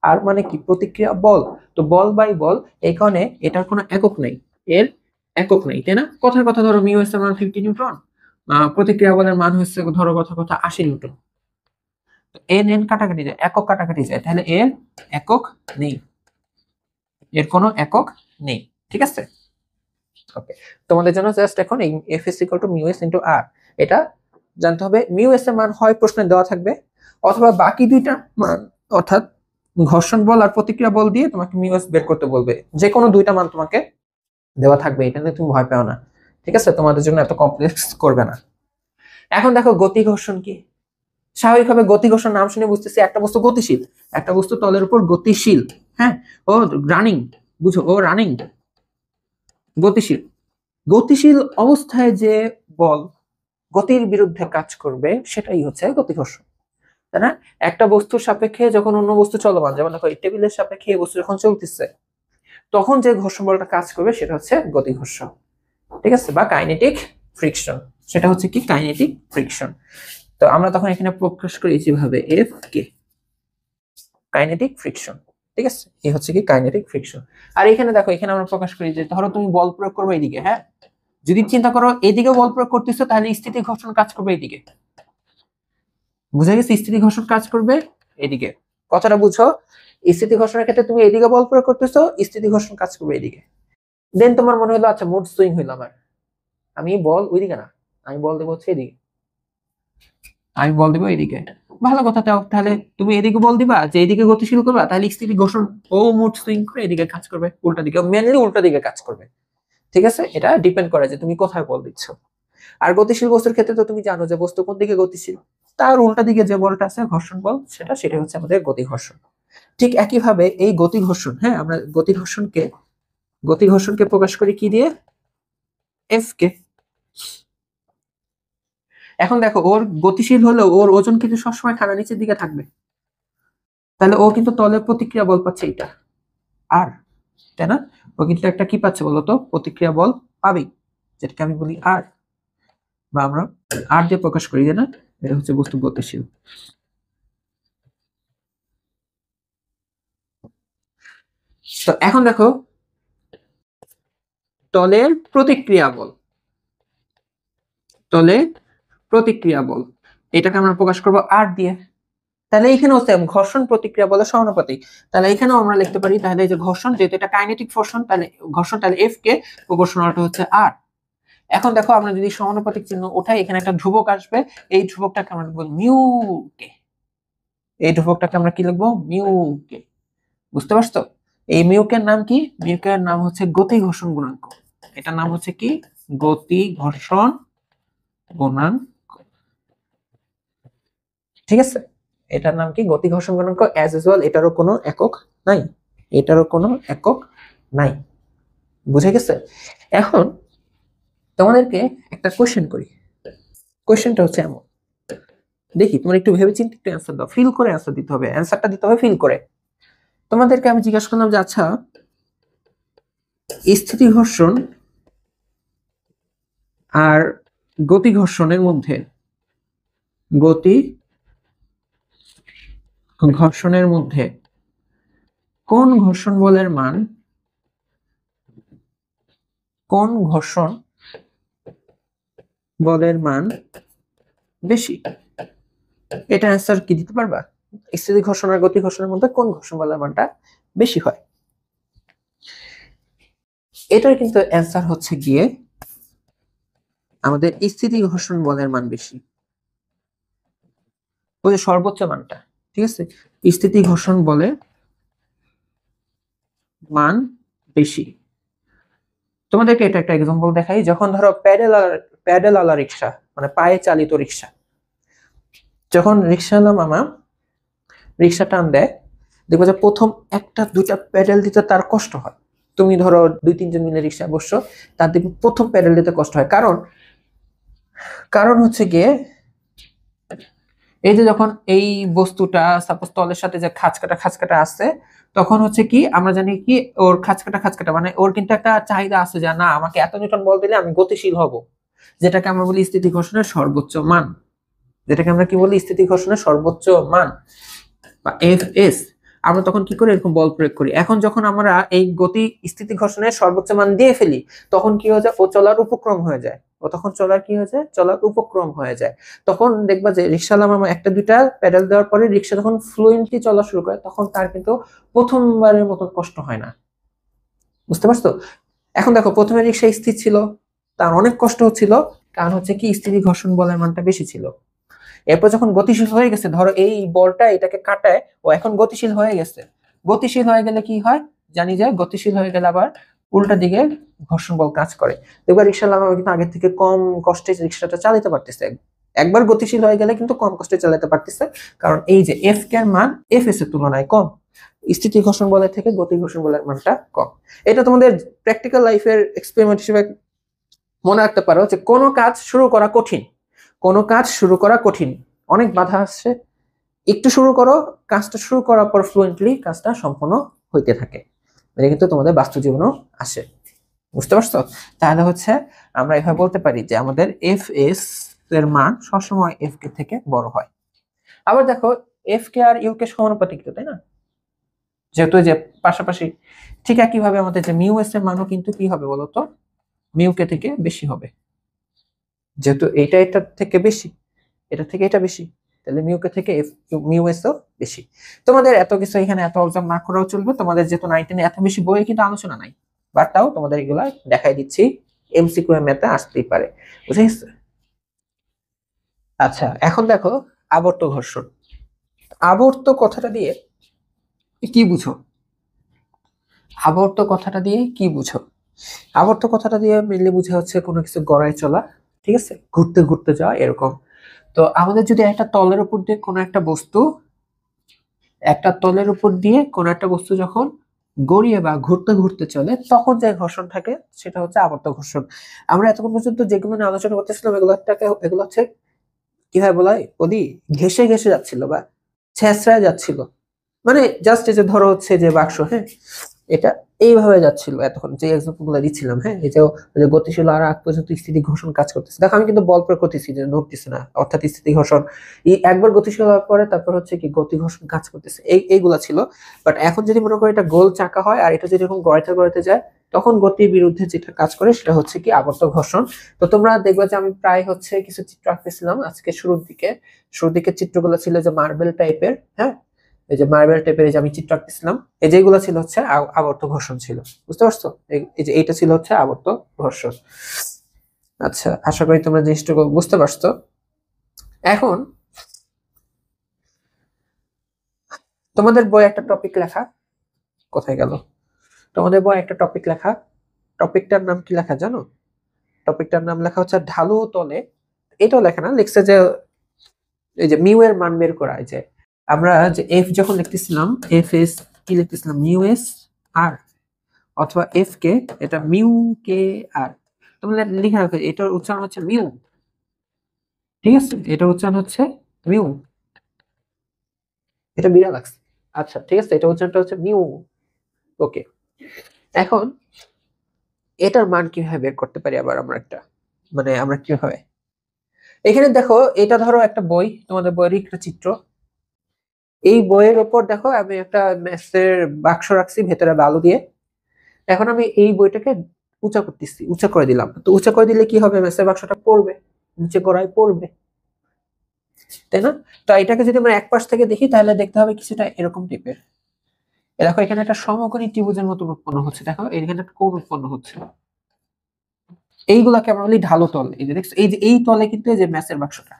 আর মানে কি প্রতিক্রিয়া বল, তো বল বাই বল, এই কারণে এটার কোনো একক নেই, এর একক নেই, তাই না। কথার কথা ধরো মিউ এস এর মান 50 নিউটন, প্রতিক্রিয়া বলের মান হচ্ছে ধরো কথা কথা 80 নিউটন। তো এন এন কাটাকাটি যায়, একক কাটাকাটি যায়, তাহলে এর একক নেই, এর কোনো একক নেই। ঠিক আছে, ওকে। তোমাদের জন্য জাস্ট এখন এই F is equal to mu S into R, এটা জানতে হবে। মিউ এস এর মান হয় প্রশ্নে দেওয়া থাকবে, অথবা বাকি দুইটা মান অর্থাৎ ঘর্ষণ বল আর প্রতিক্রিয়া বল দিয়ে তোমাকে মিউ এস বের করতে বলবে, যে কোনো দুইটা মান তোমাকে দেওয়া থাকবে, এটা নিয়ে তুমি ভয় পাও না। ঠিক আছে, তোমাদের জন্য এত কমপ্লেক্স করবে না। এখন দেখো গতি ঘর্ষণ কি। স্বাভাবিকভাবে গতি ঘর্ষণ নাম শুনে বুঝতেছি একটা বস্তু গতিশীল, একটা বস্তু তলের উপর গতিশীল। হ্যাঁ, ও রানিং, বুঝো, ও রানিং, গতিশীল। গতিশীল অবস্থায় যে বল গতির বিরুদ্ধে কাজ করবে সেটাই হচ্ছে গতি ঘর্ষণ, তাই না? একটা বস্তুর সাপেক্ষে যখন অন্য বস্তু চলমান, যেমন দেখো এই টেবিলের সাপেক্ষে এই বস্তু যখন চলতেছে, তখন যে ঘর্ষণ বলটা কাজ করবে সেটা হচ্ছে গতি ঘর্ষণ। ঠিক আছে, বা কাইনেটিক ফ্রিকশন, সেটা হচ্ছে কি কাইনেটিক ফ্রিকশন। তো আমরা তখন এখানে প্রকাশ করি যেভাবে এফ কে, কাইনেটিক ফ্রিকশন। ঠিক আছে, এই হচ্ছে কি কাইনেটিক ফ্রিকশন। আর এখানে দেখো, এখানে আমরা প্রকাশ করি যে ধরো তুমি বল প্রয়োগ করবে এইদিকে, হ্যাঁ, যদি চিন্তা করো এদিকে বল প্রয়োগ করতেছো, তাহলে স্থিতি ঘর্ষণ কাজ করবে এইদিকে। বুঝা গেছে, স্থিতি ঘর্ষণ কাজ করবে এদিকে। কথাটা বুঝো, স্থিতি ঘর্ষণের ক্ষেত্রে তুমি এদিকে বল প্রয়োগ করতেছো, স্থিতি ঘর্ষণ কাজ করবে এদিকে। দেন তোমার মনে হলো আচ্ছা মুড সুইং হইলো আমার, আমি বল ওইদিকে না, আমি বল দেবো হচ্ছে এদিকে, আমি বল দেবো এদিকে। ভালো কথা, তাহলে তুমি এদিকে বল দিবা যে এদিকে গতিশীল করবা, তাহলে স্থিতি ঘর্ষণ ও মুড সুইং করে এদিকে কাজ করবে, উল্টা দিকে, মেনলি উল্টা দিকে কাজ করবে। ঠিক আছে, এটা ডিপেন্ড করে যে তুমি কোথায় বল দিচ্ছ। আর গতিশীল বস্তুর ক্ষেত্রে তো তুমি জানো যে বস্তু কোন দিকে গতিশীল, তার উল্টা দিকে যে বলটা আছে ঘর্ষণ বল, সেটা হচ্ছে আমাদের গতি ঘর্ষণ। ঠিক একইভাবে এই গতি ঘর্ষণ, হ্যাঁ, আমরা গতি ঘর্ষণকে প্রকাশ করি কি দিয়ে, এফ কে। এখন দেখো, ওর গতিশীল হলেও ওর ওজন কিন্তু সবসময় খানা নিচের দিকে থাকবে, তাহলে ও কিন্তু তলের প্রতিক্রিয়া বল পাচ্ছে এটা আর, তাই না? ও কিন্তু একটা কি পাচ্ছে বলতো, প্রতিক্রিয়া বল পাবেই, যেটাকে আমি বলি আর, বা আমরা আর দিয়ে প্রকাশ করি, না, এটা হচ্ছে বস্তু গতিশীল। তো এখন দেখো তলের প্রতিক্রিয়া বল, তলের প্রতিক্রিয়া বল, এটাকে আমরা প্রকাশ করব আর দিয়ে। তাহলে এখানেও সেম, ঘর্ষণ প্রতিক্রিয়া বলের সমানুপাতিক। তাহলে এখানেও আমরা লিখতে পারি, তাহলে এই যে ঘর্ষণ, যেহেতু এটা কাইনেটিক ঘর্ষণ, তাহলে ঘর্ষণ, তাহলে এফ কে প্রপোর্শনালটা হচ্ছে আর। এখন দেখো, আমরা যদি সমানুপাতিক চিহ্ন ওঠাই, এখানে একটা ধ্রুবক আসবে, এই ধ্রুবকটাকে আমরা লিখবো মিউ কে, এই ধ্রুবকটাকে আমরা কি লিখবো, মিউ কে। বুঝতে পারছো? এই মিউকের নাম কি? মিউকের নাম হচ্ছে গতি ঘর্ষণ গুণাঙ্ক। এটার নাম হচ্ছে কি, গতি ঘর্ষণ গুণাঙ্ক। ঠিক আছে, এটার নাম কি, গতি ঘর্ষণ গুণাঙ্ক। অ্যাজ ইউজুয়াল এটারও কোনো একক নাই, এটারও কোনো একক নাই। বুঝে গেছে? এখন তোমাদেরকে একটা কোশ্চেন করি। কোশ্চেনটা হচ্ছে এমন, দেখি তোমরা একটু ভেবে চিন্তে একটু অ্যান্সার দাও, ফিল করে অ্যান্সার দিতে হবে, অ্যান্সারটা দিতে হবে ফিল করে। তোমাদেরকে আমি জিজ্ঞাসা করলাম যে আচ্ছা, স্থিতি ঘর্ষণ আর গতি ঘর্ষণের মধ্যে, গতি ঘর্ষণের মধ্যে কোন ঘর্ষণ বলের মান, কোন ঘর্ষণ বলের মান বেশি? এটা অ্যান্সার কি দিতে পারবা? স্থিতি ঘর্ষণ আর গতি ঘর্ষণের মধ্যে কোন ঘর্ষণ বলের মানটা বেশি হয়? এটার কিন্তু অ্যান্সার হচ্ছে গিয়ে আমাদের স্থিতি ঘর্ষণ বলের মান বেশি, ওই যে সর্বোচ্চ মানটা। ঠিক আছে, স্থিতি ঘর্ষণ বলের মান বেশি। তোমাদেরকে এটা একটা এক্সাম্পল দেখাই। যখন ধরো প্যাডেল আলা রিক্সা, মানে পায়ে চালিত রিক্সা, যখন রিক্সাওয়ালা মামা রিক্সা টান দেয়, দেখবো যে প্রথম একটা দুইটা প্যাডেল দিতে তার কষ্ট হয়। তুমি ধরো 2-3 জন মিলে রিক্সা বসছো, তার দেখবে প্রথম প্যাডেল দিতে কষ্ট হয়। কারণ হচ্ছে গিয়ে এই যে যখন এই বস্তুটা সাপোজ তলের সাথে যে খাঁচকাটা আছে, তখন হচ্ছে কি আমরা জানি কি, ওর খাঁচকাটা মানে ওর কিন্তু একটা চাহিদা আছে যে না, আমাকে এত নিউটন বল দিলে আমি গতিশীল হব, যেটাকে আমরা বলি স্থিতি ঘর্ষণের সর্বোচ্চ মান, যেটাকে আমরা কি বলি, স্থিতি ঘর্ষণের সর্বোচ্চ মান বা এফএস। আমরা তখন কি করি, এরকম বল প্রয়োগ করি। এখন যখন আমরা এই গতি স্থিতি ঘর্ষণের সর্বোচ্চ মান দিয়ে ফেলি, তখন কি হয়ে যায়, ও চলার উপক্রম হয়ে যায়, ও ও তখন চলার কি হয়ে যায়, চলার উপক্রম হয়ে যায়। তখন দেখবা যে রিক্সাওয়ালা মামা একটা দুইটা প্যাডেল দেওয়ার পরে রিক্সা যখন ফ্লুয়েন্টলি চলা শুরু করে তখন তার কিন্তু প্রথমবারের মতো কষ্ট হয় না। বুঝতে পারছো? এখন দেখো প্রথমে রিক্সা স্থির ছিল, তার অনেক কষ্ট হচ্ছিল, কারণ হচ্ছে কি স্থিতি ঘর্ষণ বলের মানটা বেশি ছিল। এরপর যখন গতিশীল হয়ে গেছে, ধরো এই বলটা এটাকে কাটায়, ও এখন গতিশীল হয়ে গেছে। গতিশীল হয়ে গেলে কি হয় জানি, যে গতিশীল হয়ে গেলে আবার উল্টা দিকে ঘর্ষণ বল কাজ করে। দেখবা রিক্সা চালানো কিন্তু আগের থেকে কম কষ্টে রিক্সাটা চালাতে পারতেছে। একবার গতিশীল হয়ে গেলে কিন্তু কম কষ্টে চালাতে পারতেছে, কারণ এই যে এফ কে এর মান এফ এস এর তুলনায় কম, স্থিতি ঘর্ষণ বলের থেকে গতি ঘর্ষণ বলের মানটা কম। এটা তোমাদের প্র্যাকটিক্যাল লাইফের এক্সপেরিমেন্ট হিসেবে মনে রাখতে পারো যে কোনো কাজ শুরু করা কঠিন, কোনো কাজ শুরু করা কঠিন, অনেক বাধা আসছে, একটু শুরু করো, কাজটা শুরু করার পর ফ্লুয়েন্টলি কাজটা সম্পূর্ণ হইতে থাকে। এটা কিন্তু তোমাদের বাস্তব জীবনেও আসে। বুঝতে পারছো? তাহলে হচ্ছে আমরা এভাবে বলতে পারি যে আমাদের এফ এস এর মান সবসময় এফ কে থেকে বড় হয়। আবার দেখো এফ কে আর ইউ কে সমানুপাতিক, তাই না? যেহেতু যে পাশাপাশি, ঠিক একইভাবে আমাদের যে মিউ এস এর মানও কিন্তু কি হবে বলতো, মিউ কে থেকে বেশি হবে। যেহেতু এইটা এটার থেকে বেশি, এটা থেকে এটা বেশি, তাহলে মিউ কে থেকে মিউ এস ও বেশি। তোমাদের এত কিছু এখানে এত অবজার্ভ না করাও চলবে, তোমাদের যেহেতু 9-10 এত বেশি বইয়ে কিন্তু আলোচনা নাই, বাট তাও তোমাদের এগুলা দেখাই দিচ্ছি, এমসিকিউ এর ম্যাথে আসতেই পারে। বুঝে গেছে? আচ্ছা এখন দেখো আবর্ত ঘর্ষণ। আবর্ত কথাটা দিয়ে কি বুঝো? আবর্ত কথাটা দিয়ে কি বুঝো? আবর্ত কথাটা দিয়ে মেনলি বুঝে হচ্ছে কোনো কিছু গড়ায় চলা, ঠিক আছে, ঘুরতে ঘুরতে যাওয়া এরকম। তো আমাদের যদি একটা তলের উপর দিয়ে কোনো একটা বস্তু, একটা তলের উপর দিয়ে কোনো একটা বস্তু যখন গড়িয়ে বা ঘুরতে ঘুরতে চলে তখন যে ঘর্ষণ থাকে সেটা হচ্ছে আবর্ত ঘর্ষণ। আমরা এতক্ষণ পর্যন্ত যেগুলো নিয়ে আলোচনা করতেছিলাম এগুলো হচ্ছে কিভাবে বলা হয়, ওদি ঘেসে ঘেসে যাচ্ছিল বা ছেঁচড়ায় যাচ্ছিল, মানে জাস্ট এই যে ধরো হচ্ছে যে বাক্স, হ্যাঁ, এটা এইভাবে যাচ্ছিল এতক্ষণ যে এক্সাম্পল গুলো দিচ্ছিলাম, হ্যাঁ, এই যে গতিশীল আর আগ পর্যন্ত স্থিতি ঘর্ষণ কাজ করতেছে। দেখো আমি কিন্তু বল প্রয়োগ করতেছি, যে নড়তেছে না, অর্থাৎ স্থিতি ঘর্ষণ এই একবার গতিশীল হওয়ার পরে তারপর হচ্ছে কি গতি ঘর্ষণ কাজ করতেছে, এইগুলা ছিল। বাট এখন যদি মনে করি এটা গোল চাকা হয় আর এটা যদি এরকম গড়াইতে গড়াইতে যায়, তখন গতির বিরুদ্ধে যেটা কাজ করে সেটা হচ্ছে কি আবর্ত ঘর্ষণ। তো তোমরা দেখবে যে আমি প্রায় হচ্ছে কিছু চিত্র আঁকতেছিলাম আজকে শুরুর দিকে চিত্রগুলো ছিল যে মার্বেল টাইপের, হ্যাঁ, এই যে মার্বেল টাইপের, এই যে আমি চিত্র আঁকতেছিলাম, এই যেগুলো ছিল হচ্ছে আবর্ত ঘর্ষণ ছিল। বুঝতে পারছো? এই যে এইটা ছিল হচ্ছে আবর্ত ঘর্ষণ। আচ্ছা আশা করি তোমরা জিনিসটা বুঝতে পারছো। এখন তোমাদের বই একটা টপিক লেখা, কোথায় গেল, তোমাদের বই একটা টপিক লেখা, টপিকটার নাম কি লেখা জানো? টপিকটার নাম লেখা হচ্ছে ঢালু তলে, এটাও লেখা না, লিখছে যে এই যে মিউ এর মান বের করা, এই যে আমরা যে এফ যখন লিখতেছিলাম, এফ এস কি লিখতেছিলাম, মিউ এস আর, অথবা এফ কে, এটা মিউ কে আর, তোমরা লিখে রাখো এটার উচ্চারণ হচ্ছে মিউ, ঠিক আছে, এটা উচ্চারণ হচ্ছে মিউ, এটা বিড়াল লাগছে। আচ্ছা ঠিক আছে, এটা উচ্চারণটা হচ্ছে মিউ। ওকে, এখন এটার মান কিভাবে বের করতে পারি আবার আমরা একটা, মানে আমরা কিভাবে, এখানে দেখো এটা ধরো একটা বই, তোমাদের বইয়ের একটা চিত্র, এই বইয়ের ওপর দেখো আমি একটা ম্যাথের বাক্স রাখছি ভেতরে বালু দিয়ে। এখন আমি এই বইটাকে উঁচা করতেছি, উঁচা করে দিলাম, তো উঁচা করে দিলে কি হবে, ম্যাথের বাক্সটা পড়বে, নিচে গোড়ায় পড়বে, তাই না? তো এটাকে যদি আমরা এক পাশ থেকে দেখি তাহলে দেখতে হবে কিছুটা এরকম টাইপের। দেখো এখানে একটা সমকোণী ত্রিভুজের মতো উৎপন্ন হচ্ছে, দেখো এখানে একটা কোণ উৎপন্ন হচ্ছে, এইগুলাকে আমরা বলি ঢালু তল। এই যে দেখছো, এই যে এই তলে কিন্তু এই যে ম্যাথের বাক্সটা,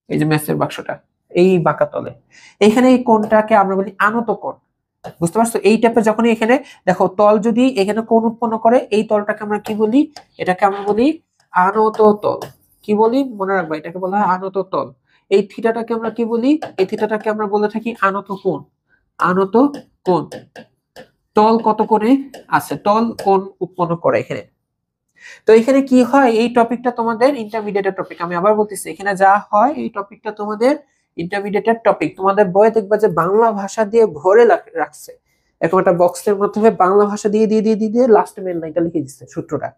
এই যে ম্যাথের বাক্সটা এই বাঁকা তলে, এইখানে এই কোণটাকে আমরা বলি আনত কোণ। বুঝতে পারছো? এই টাইপের যখন এখানে দেখো তল যদি এখানে কোণ উৎপন্ন করে, এই তলটাকে আমরা কি বলি, এটাকে আমরা বলি আনত তল। কি বলি মনে রাখবা, এটাকে বলা হয় আনত তল। এই থিটাটাকে আমরা কি বলি, এই থিটাটাকে আমরা বলে থাকি আনত কোণ। আনত কোণ, তল কত কোণে আছে, তল কোণ উৎপন্ন করে এখানে। তো এখানে কি হয়, এই টপিকটা তোমাদের ইন্টারমিডিয়েটের টপিক, আমি আবার বলতেছি এখানে যা হয় এই টপিকটা তোমাদের ইন্টারমিডিয়েটের টপিক। তোমাদের বইয়ে দেখবা যে বাংলা ভাষা দিয়ে ভরে রাখছে, এরকম একটা বক্সের মাধ্যমে বাংলা ভাষা দিয়ে দিয়ে দিয়ে দিয়ে লাস্ট মেন লাইনটা লিখে দিচ্ছে সূত্রটা।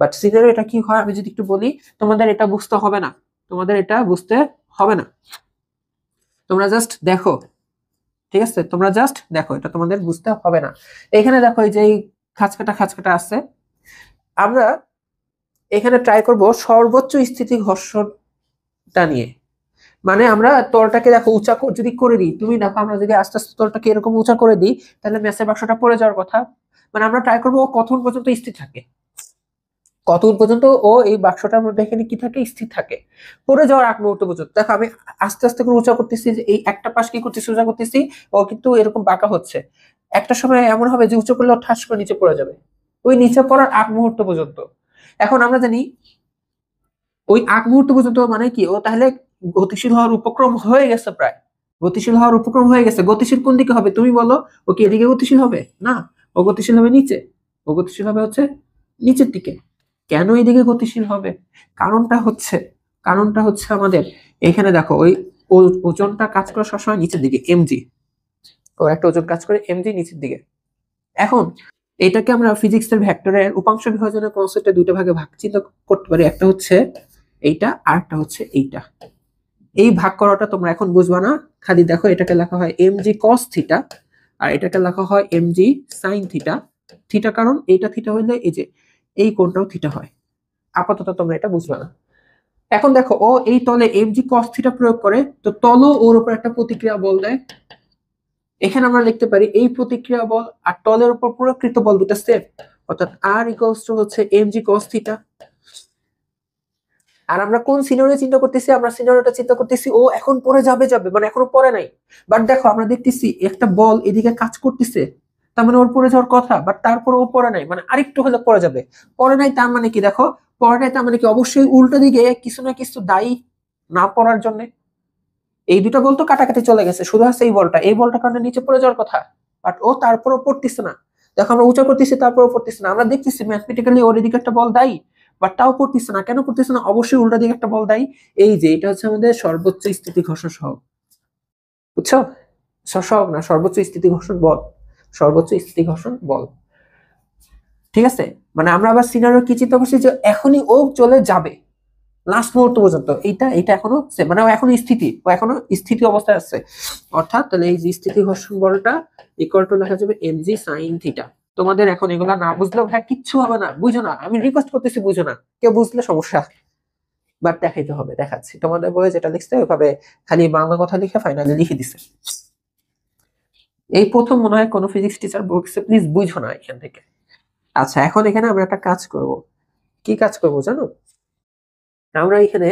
বাট সিনারিও এটা কি হয় আমি যদি একটু বলি, তোমাদের এটা বুঝতে হবে না, তোমাদের এটা বুঝতে হবে না, তোমরা জাস্ট দেখো, ঠিক আছে, তোমরা জাস্ট দেখো, এটা তোমাদের বুঝতে হবে না। এখানে দেখো এই যে এই খাঁচকাটা খাঁচকাটা আছে, আমরা এখানে ট্রাই করব সর্বোচ্চ স্থিতি ঘর্ষণটা নিয়ে। মানে আমরা তলটাকে দেখো উঁচা যদি করে দিই, তুমি দেখো আমরা যদি আস্তে আস্তে তলটাকে এরকম উঁচা করে দিই, তাহলে ম্যাচের বাক্সটা পড়ে যাওয়ার কথা। মানে আমরা ট্রাই করবো ও কতক্ষণ পর্যন্ত স্থির থাকে, কতক্ষণ পর্যন্ত ও এই বাক্সটার মধ্যে এখানে কি থাকে, স্থির থাকে পড়ে যাওয়ার আগ মুহূর্ত পর্যন্ত। দেখো আমি আস্তে আস্তে করে উঁচা করতেছি, যে এই একটা পাশ কি করতেছি, উঁচা করতেছি, ও কিন্তু এরকম বাঁকা হচ্ছে। একটা সময় এমন হবে যে উঁচু করলে ঠাস করে নিচে পড়ে যাবে, ওই নিচে পড়ার আগ মুহূর্ত পর্যন্ত। এখন আমরা জানি ওই আগ মুহূর্ত পর্যন্ত মানে কি, ও তাহলে গতিশীল হওয়ার উপক্রম হয়ে গেছে, প্রায় গতিশীল হওয়ার উপক্রম হয়ে গেছে। গতিশীল কোন দিকে হবে তুমি বলো? ও কি এদিকে গতিশীল হবে? না, ও গতিশীল হবে নিচে, ও গতিশীল হবে হচ্ছে নিচের দিকে। কেন এদিকে গতিশীল হবে? কারণটা হচ্ছে আমাদের এখানে দেখো ওই ওজনটা কাজ করে সবসময় নিচের দিকে, এমজি, ও একটা ওজন কাজ করে এমজি নিচের দিকে। এখন এটাকে আমরা ফিজিক্সের ভেক্টরের উপাংশ বিভাজনের কনসেপ্টে দুটো ভাগে ভাগ চিন্তা করতে পারি, একটা হচ্ছে এইটা আর একটা হচ্ছে এইটা। এই ভাগ করাটা তোমরা এখন বুঝবা না, খালি দেখো এটাকে লেখা হয় এমজি কস থিটা আর এটাকে লেখা হয় এমজি সাইন থিটা। থিটা কারণ এইটা থিটা হইলে এই যে এই কোণটাও থিটা হয়। আপাতত তোমরা এটা বুঝবা না। এখন দেখো ও এই তলে এমজি কস থিটা প্রয়োগ করে, তো তলও ওর উপর একটা প্রতিক্রিয়া বল দেয়। এখানে আমরা লিখতে পারি এই প্রতিক্রিয়া বল আর তলের উপর প্রয়োগকৃত বল দুটো সেম, অর্থাৎ আর ইকুয়ালস টু হচ্ছে এমজি কস থিটা। আর আমরা কোন সিনারিও চিন্তা করতেছি, আমরা সিনারিওটা চিন্তা করতেছি ও এখন পরে যাবে মানে এখনো পরে নাই, বাট দেখো আমরা দেখতেছি একটা বল এদিকে কাজ করতেছে, তার মানে ওর পরে যাওয়ার কথা, বাট তারপর ও পরে নাই, মানে আরেকটু হলে পরে যাবে। পরে নাই তার মানে কি, দেখো পরে নাই তার মানে কি, অবশ্যই উল্টো দিকে কিছু না কিছু দায়ী না পড়ার জন্য। এই দুটো বল তো কাটাকাটি চলে গেছে, শুধু আছে এই বলটার কারণে নিচে পড়ে যাওয়ার কথা, বাট ও তারপরও পড়তেছে না। দেখো আমরা উঁচা করতেছি তারপরও পড়তেছে না, আমরা দেখতেছি ম্যাথমেটিক্যালি ওর এদিকে একটা বল দায়ী, বাট তাও পড়তেছে না। কেন পড়তেছে না? অবশ্যই উল্টা দিকে একটা বল দায়ী। এই যে এটা হচ্ছে আমাদের সর্বোচ্চ স্থিতি ঘর্ষণ সহগ, বুঝছো? সহগ না, সর্বোচ্চ স্থিতি ঘর্ষণ বল, সর্বোচ্চ স্থিতি ঘর্ষণ বল। ঠিক আছে, মানে আমরা আবার সিনারিও কি চিন্তা করছি, যে এখনই ও চলে যাবে লাস্ট মুহূর্ত পর্যন্ত, এইটা এখনো মানে ও এখনো স্থিতি অবস্থায় আছে। অর্থাৎ তাহলে এই যে স্থিতি ঘর্ষণ বলটা ইকুয়াল টু লেখা যাবে এমজি সাইন থিটা। তোমাদের এখন এগুলা না বুঝলেও হ্যাঁ কিচ্ছু হবে না, বুঝো না, আমি রিকোয়েস্ট করতেছি বুঝো না, কেউ বুঝলে সমস্যা, বাট দেখাইতে হবে, দেখাচ্ছি। তোমাদের বইয়ে যেটা লিখছে ওইভাবে খালি বাংলা কথা লিখে ফাইনালি লিখে দিছে। এই প্রথম মনে হয় কোনো ফিজিক্স টিচার বলছে প্লিজ বুঝো না এখান থেকে। আচ্ছা, এখন এখানে আমরা একটা কাজ করব। কি কাজ করব জানো? আমরা এখানে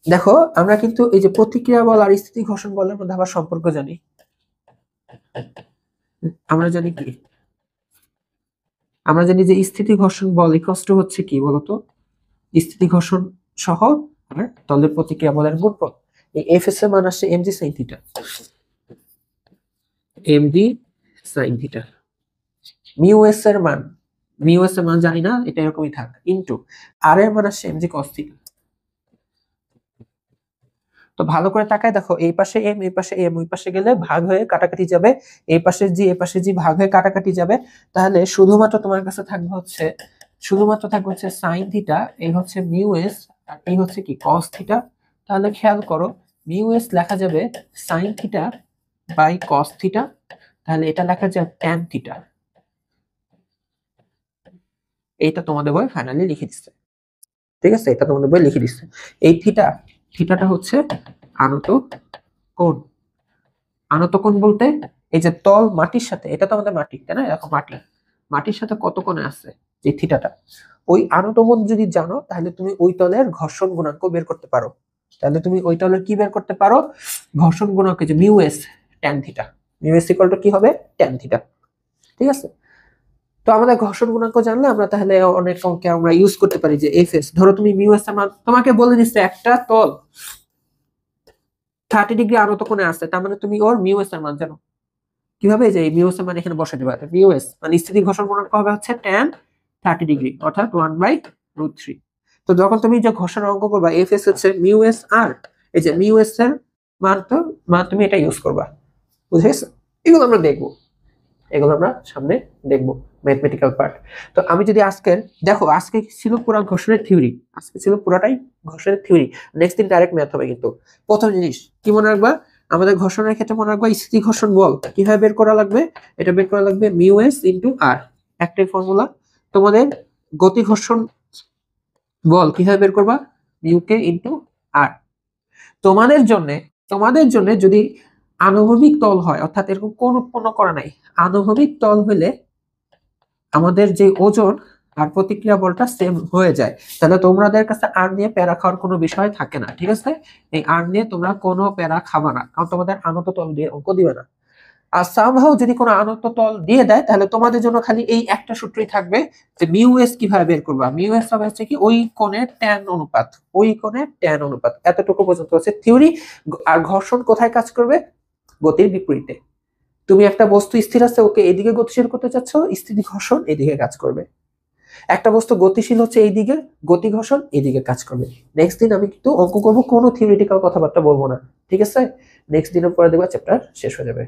দেখো আমরা কিন্তু এই যে প্রতিক্রিয়া বল আর স্থিতি ঘর্ষণ বলের মধ্যে আবার সম্পর্ক জানি। আমরা জানি কি, আমরা জানি যে স্থিতি ঘর্ষণ বল ইকুয়াল টু হচ্ছে কি বলতো, স্থিতি ঘর্ষণ সহ আর তলের প্রতিক্রিয়া বলের গুণফল। এই এফএস এর মান আসছে MG sine theta, MG sine theta. Mu S এর মান জানি না, এটা এরকমই থাক, ইনটু আর এর মান আসছে এমজি কস থিটা। তো ভালো করে তাকায় দেখো, এই পাশে এম, এই পাশে এম, ওই পাশে গেলে ভাগ হয়ে কাটাকাটি যাবে, এই পাশে জি, এই পাশে জি, ভাগ হয়ে কাটাকাটি যাবে। তাহলে শুধুমাত্র তোমার কাছে থাকবে হচ্ছে সাইন থিটা, এই হচ্ছে মিউ এস, আর এই হচ্ছে কি কস থিটা। তাহলে খেয়াল করো, মিউ এস লেখা যাবে sine theta by cos theta, তাহলে এটা লেখা যায় ট্যান থিটা। এইটা তোমাদের বই ফাইনালি লিখে দিচ্ছে, ঠিক আছে, এটা তোমাদের বই লিখে দিচ্ছে। এই থিটাটা হচ্ছে আনত কোণ। আনত কোণ বলতে এই যে তল মাটির সাথে, এটা তো আমাদের মাটি, তাই না? এখন মাটির সাথে কত কোণে আছে যে থিটাটা, ওই আনত কোণ যদি জানো তাহলে তুমি ওই তলের ঘর্ষণ গুণাঙ্ক বের করতে পারো। তাহলে তুমি ওই তলের কি বের করতে পারো? ঘর্ষণ গুণাঙ্ক, যে mu S tan theta, mu S equal to কি হবে? Tan theta. ঠিক আছে, তো আমাদের ঘর্ষণ গুণাঙ্ক জানলে আমরা তাহলে অনেক অঙ্কে আমরা ইউজ করতে পারি যে এফ এস। ধরো তুমি মিউ এস এর মান তোমাকে বলে দিচ্ছে একটা তল 30 ডিগ্রি আনত কোণে আছে, তার মানে তুমি ওর মিউ এস এর মান জানো। কিভাবে? যে মিউ এস এর মান এখানে বসাই দিবা। মিউ এস মানে স্থিতি ঘর্ষণ গুণাঙ্ক হবে হচ্ছে tan 30 ডিগ্রি, অর্থাৎ 1/√3। তো যখন তুমি যে ঘর্ষণ অঙ্ক করবা, এফ এস হচ্ছে মিউ এস, আর এই যে মিউ এস এর মান তুমি এটা ইউজ করবা, বুঝে গেছো? এগুলো আমরা দেখবো, এগুলো আমরা সামনে দেখবো, ম্যাথমেটিক্যাল পার্ট। তো আমি যদি আজকে ছিল পুরো ঘর্ষণের থিওরি, আজকে ছিল পুরোটাই ঘর্ষণের থিওরি। নেক্সট দিন ডাইরেক্ট ম্যাথ হবে। কিন্তু প্রথম জিনিস কি মনে রাখবা, আমাদের ঘর্ষণের ক্ষেত্রে মনে রাখবা স্থিতি ঘর্ষণ বল কিভাবে বের করা লাগবে, এটা বের করা লাগবে মিউ এস ইন্টু আর, একটাই ফর্মুলা। তোমাদের গতি ঘর্ষণ বল কিভাবে বের করবা, মিউ কে ইনটু আর। তোমাদের জন্য যদি আনুভূমিক তল হয়, অর্থাৎ এরকম কোণ উৎপন্ন করা নাই, আনুভূমিক তল হলে আমাদের যে ওজন আর প্রতিক্রিয়া বলটা সেম হয়ে যায়, তাহলে তোমাদের কাছে আর নিয়ে প্যারা খাওয়ার কোনো বিষয় থাকে না। ঠিক আছে, এই আর নিয়ে তোমরা কোনো প্যারা খাবা না, কারণ তোমাদের আনত তল দিয়ে অঙ্ক দিবে না। আর সামহাও যদি কোনো আনত তল দিয়ে দেয়, তাহলে তোমাদের জন্য খালি এই একটা সূত্রই থাকবে যে মিউ এস কিভাবে বের করবা। মিউ এস হবে হচ্ছে কি ওই কোণের ট্যান অনুপাত, ওই কোণের ট্যান অনুপাত। এতটুকু পর্যন্ত হচ্ছে থিওরি। আর ঘর্ষণ কোথায় কাজ করবে, গতির বিপরীতে। তুমি একটা বস্তু স্থির আছে, ওকে এদিকে গতিশীল করতে চাচ্ছ, স্থিতি ঘর্ষণ এদিকে কাজ করবে। একটা বস্তু গতিশীল হচ্ছে এইদিকে, গতি ঘর্ষণ এদিকে কাজ করবে। নেক্সট দিন আমি কিন্তু অঙ্ক করবো, কোনো থিওরিটিক্যাল কথাবার্তা বলবো না। ঠিক আছে, নেক্সট দিনের পরে দেখবা চ্যাপ্টার শেষ হয়ে যাবে।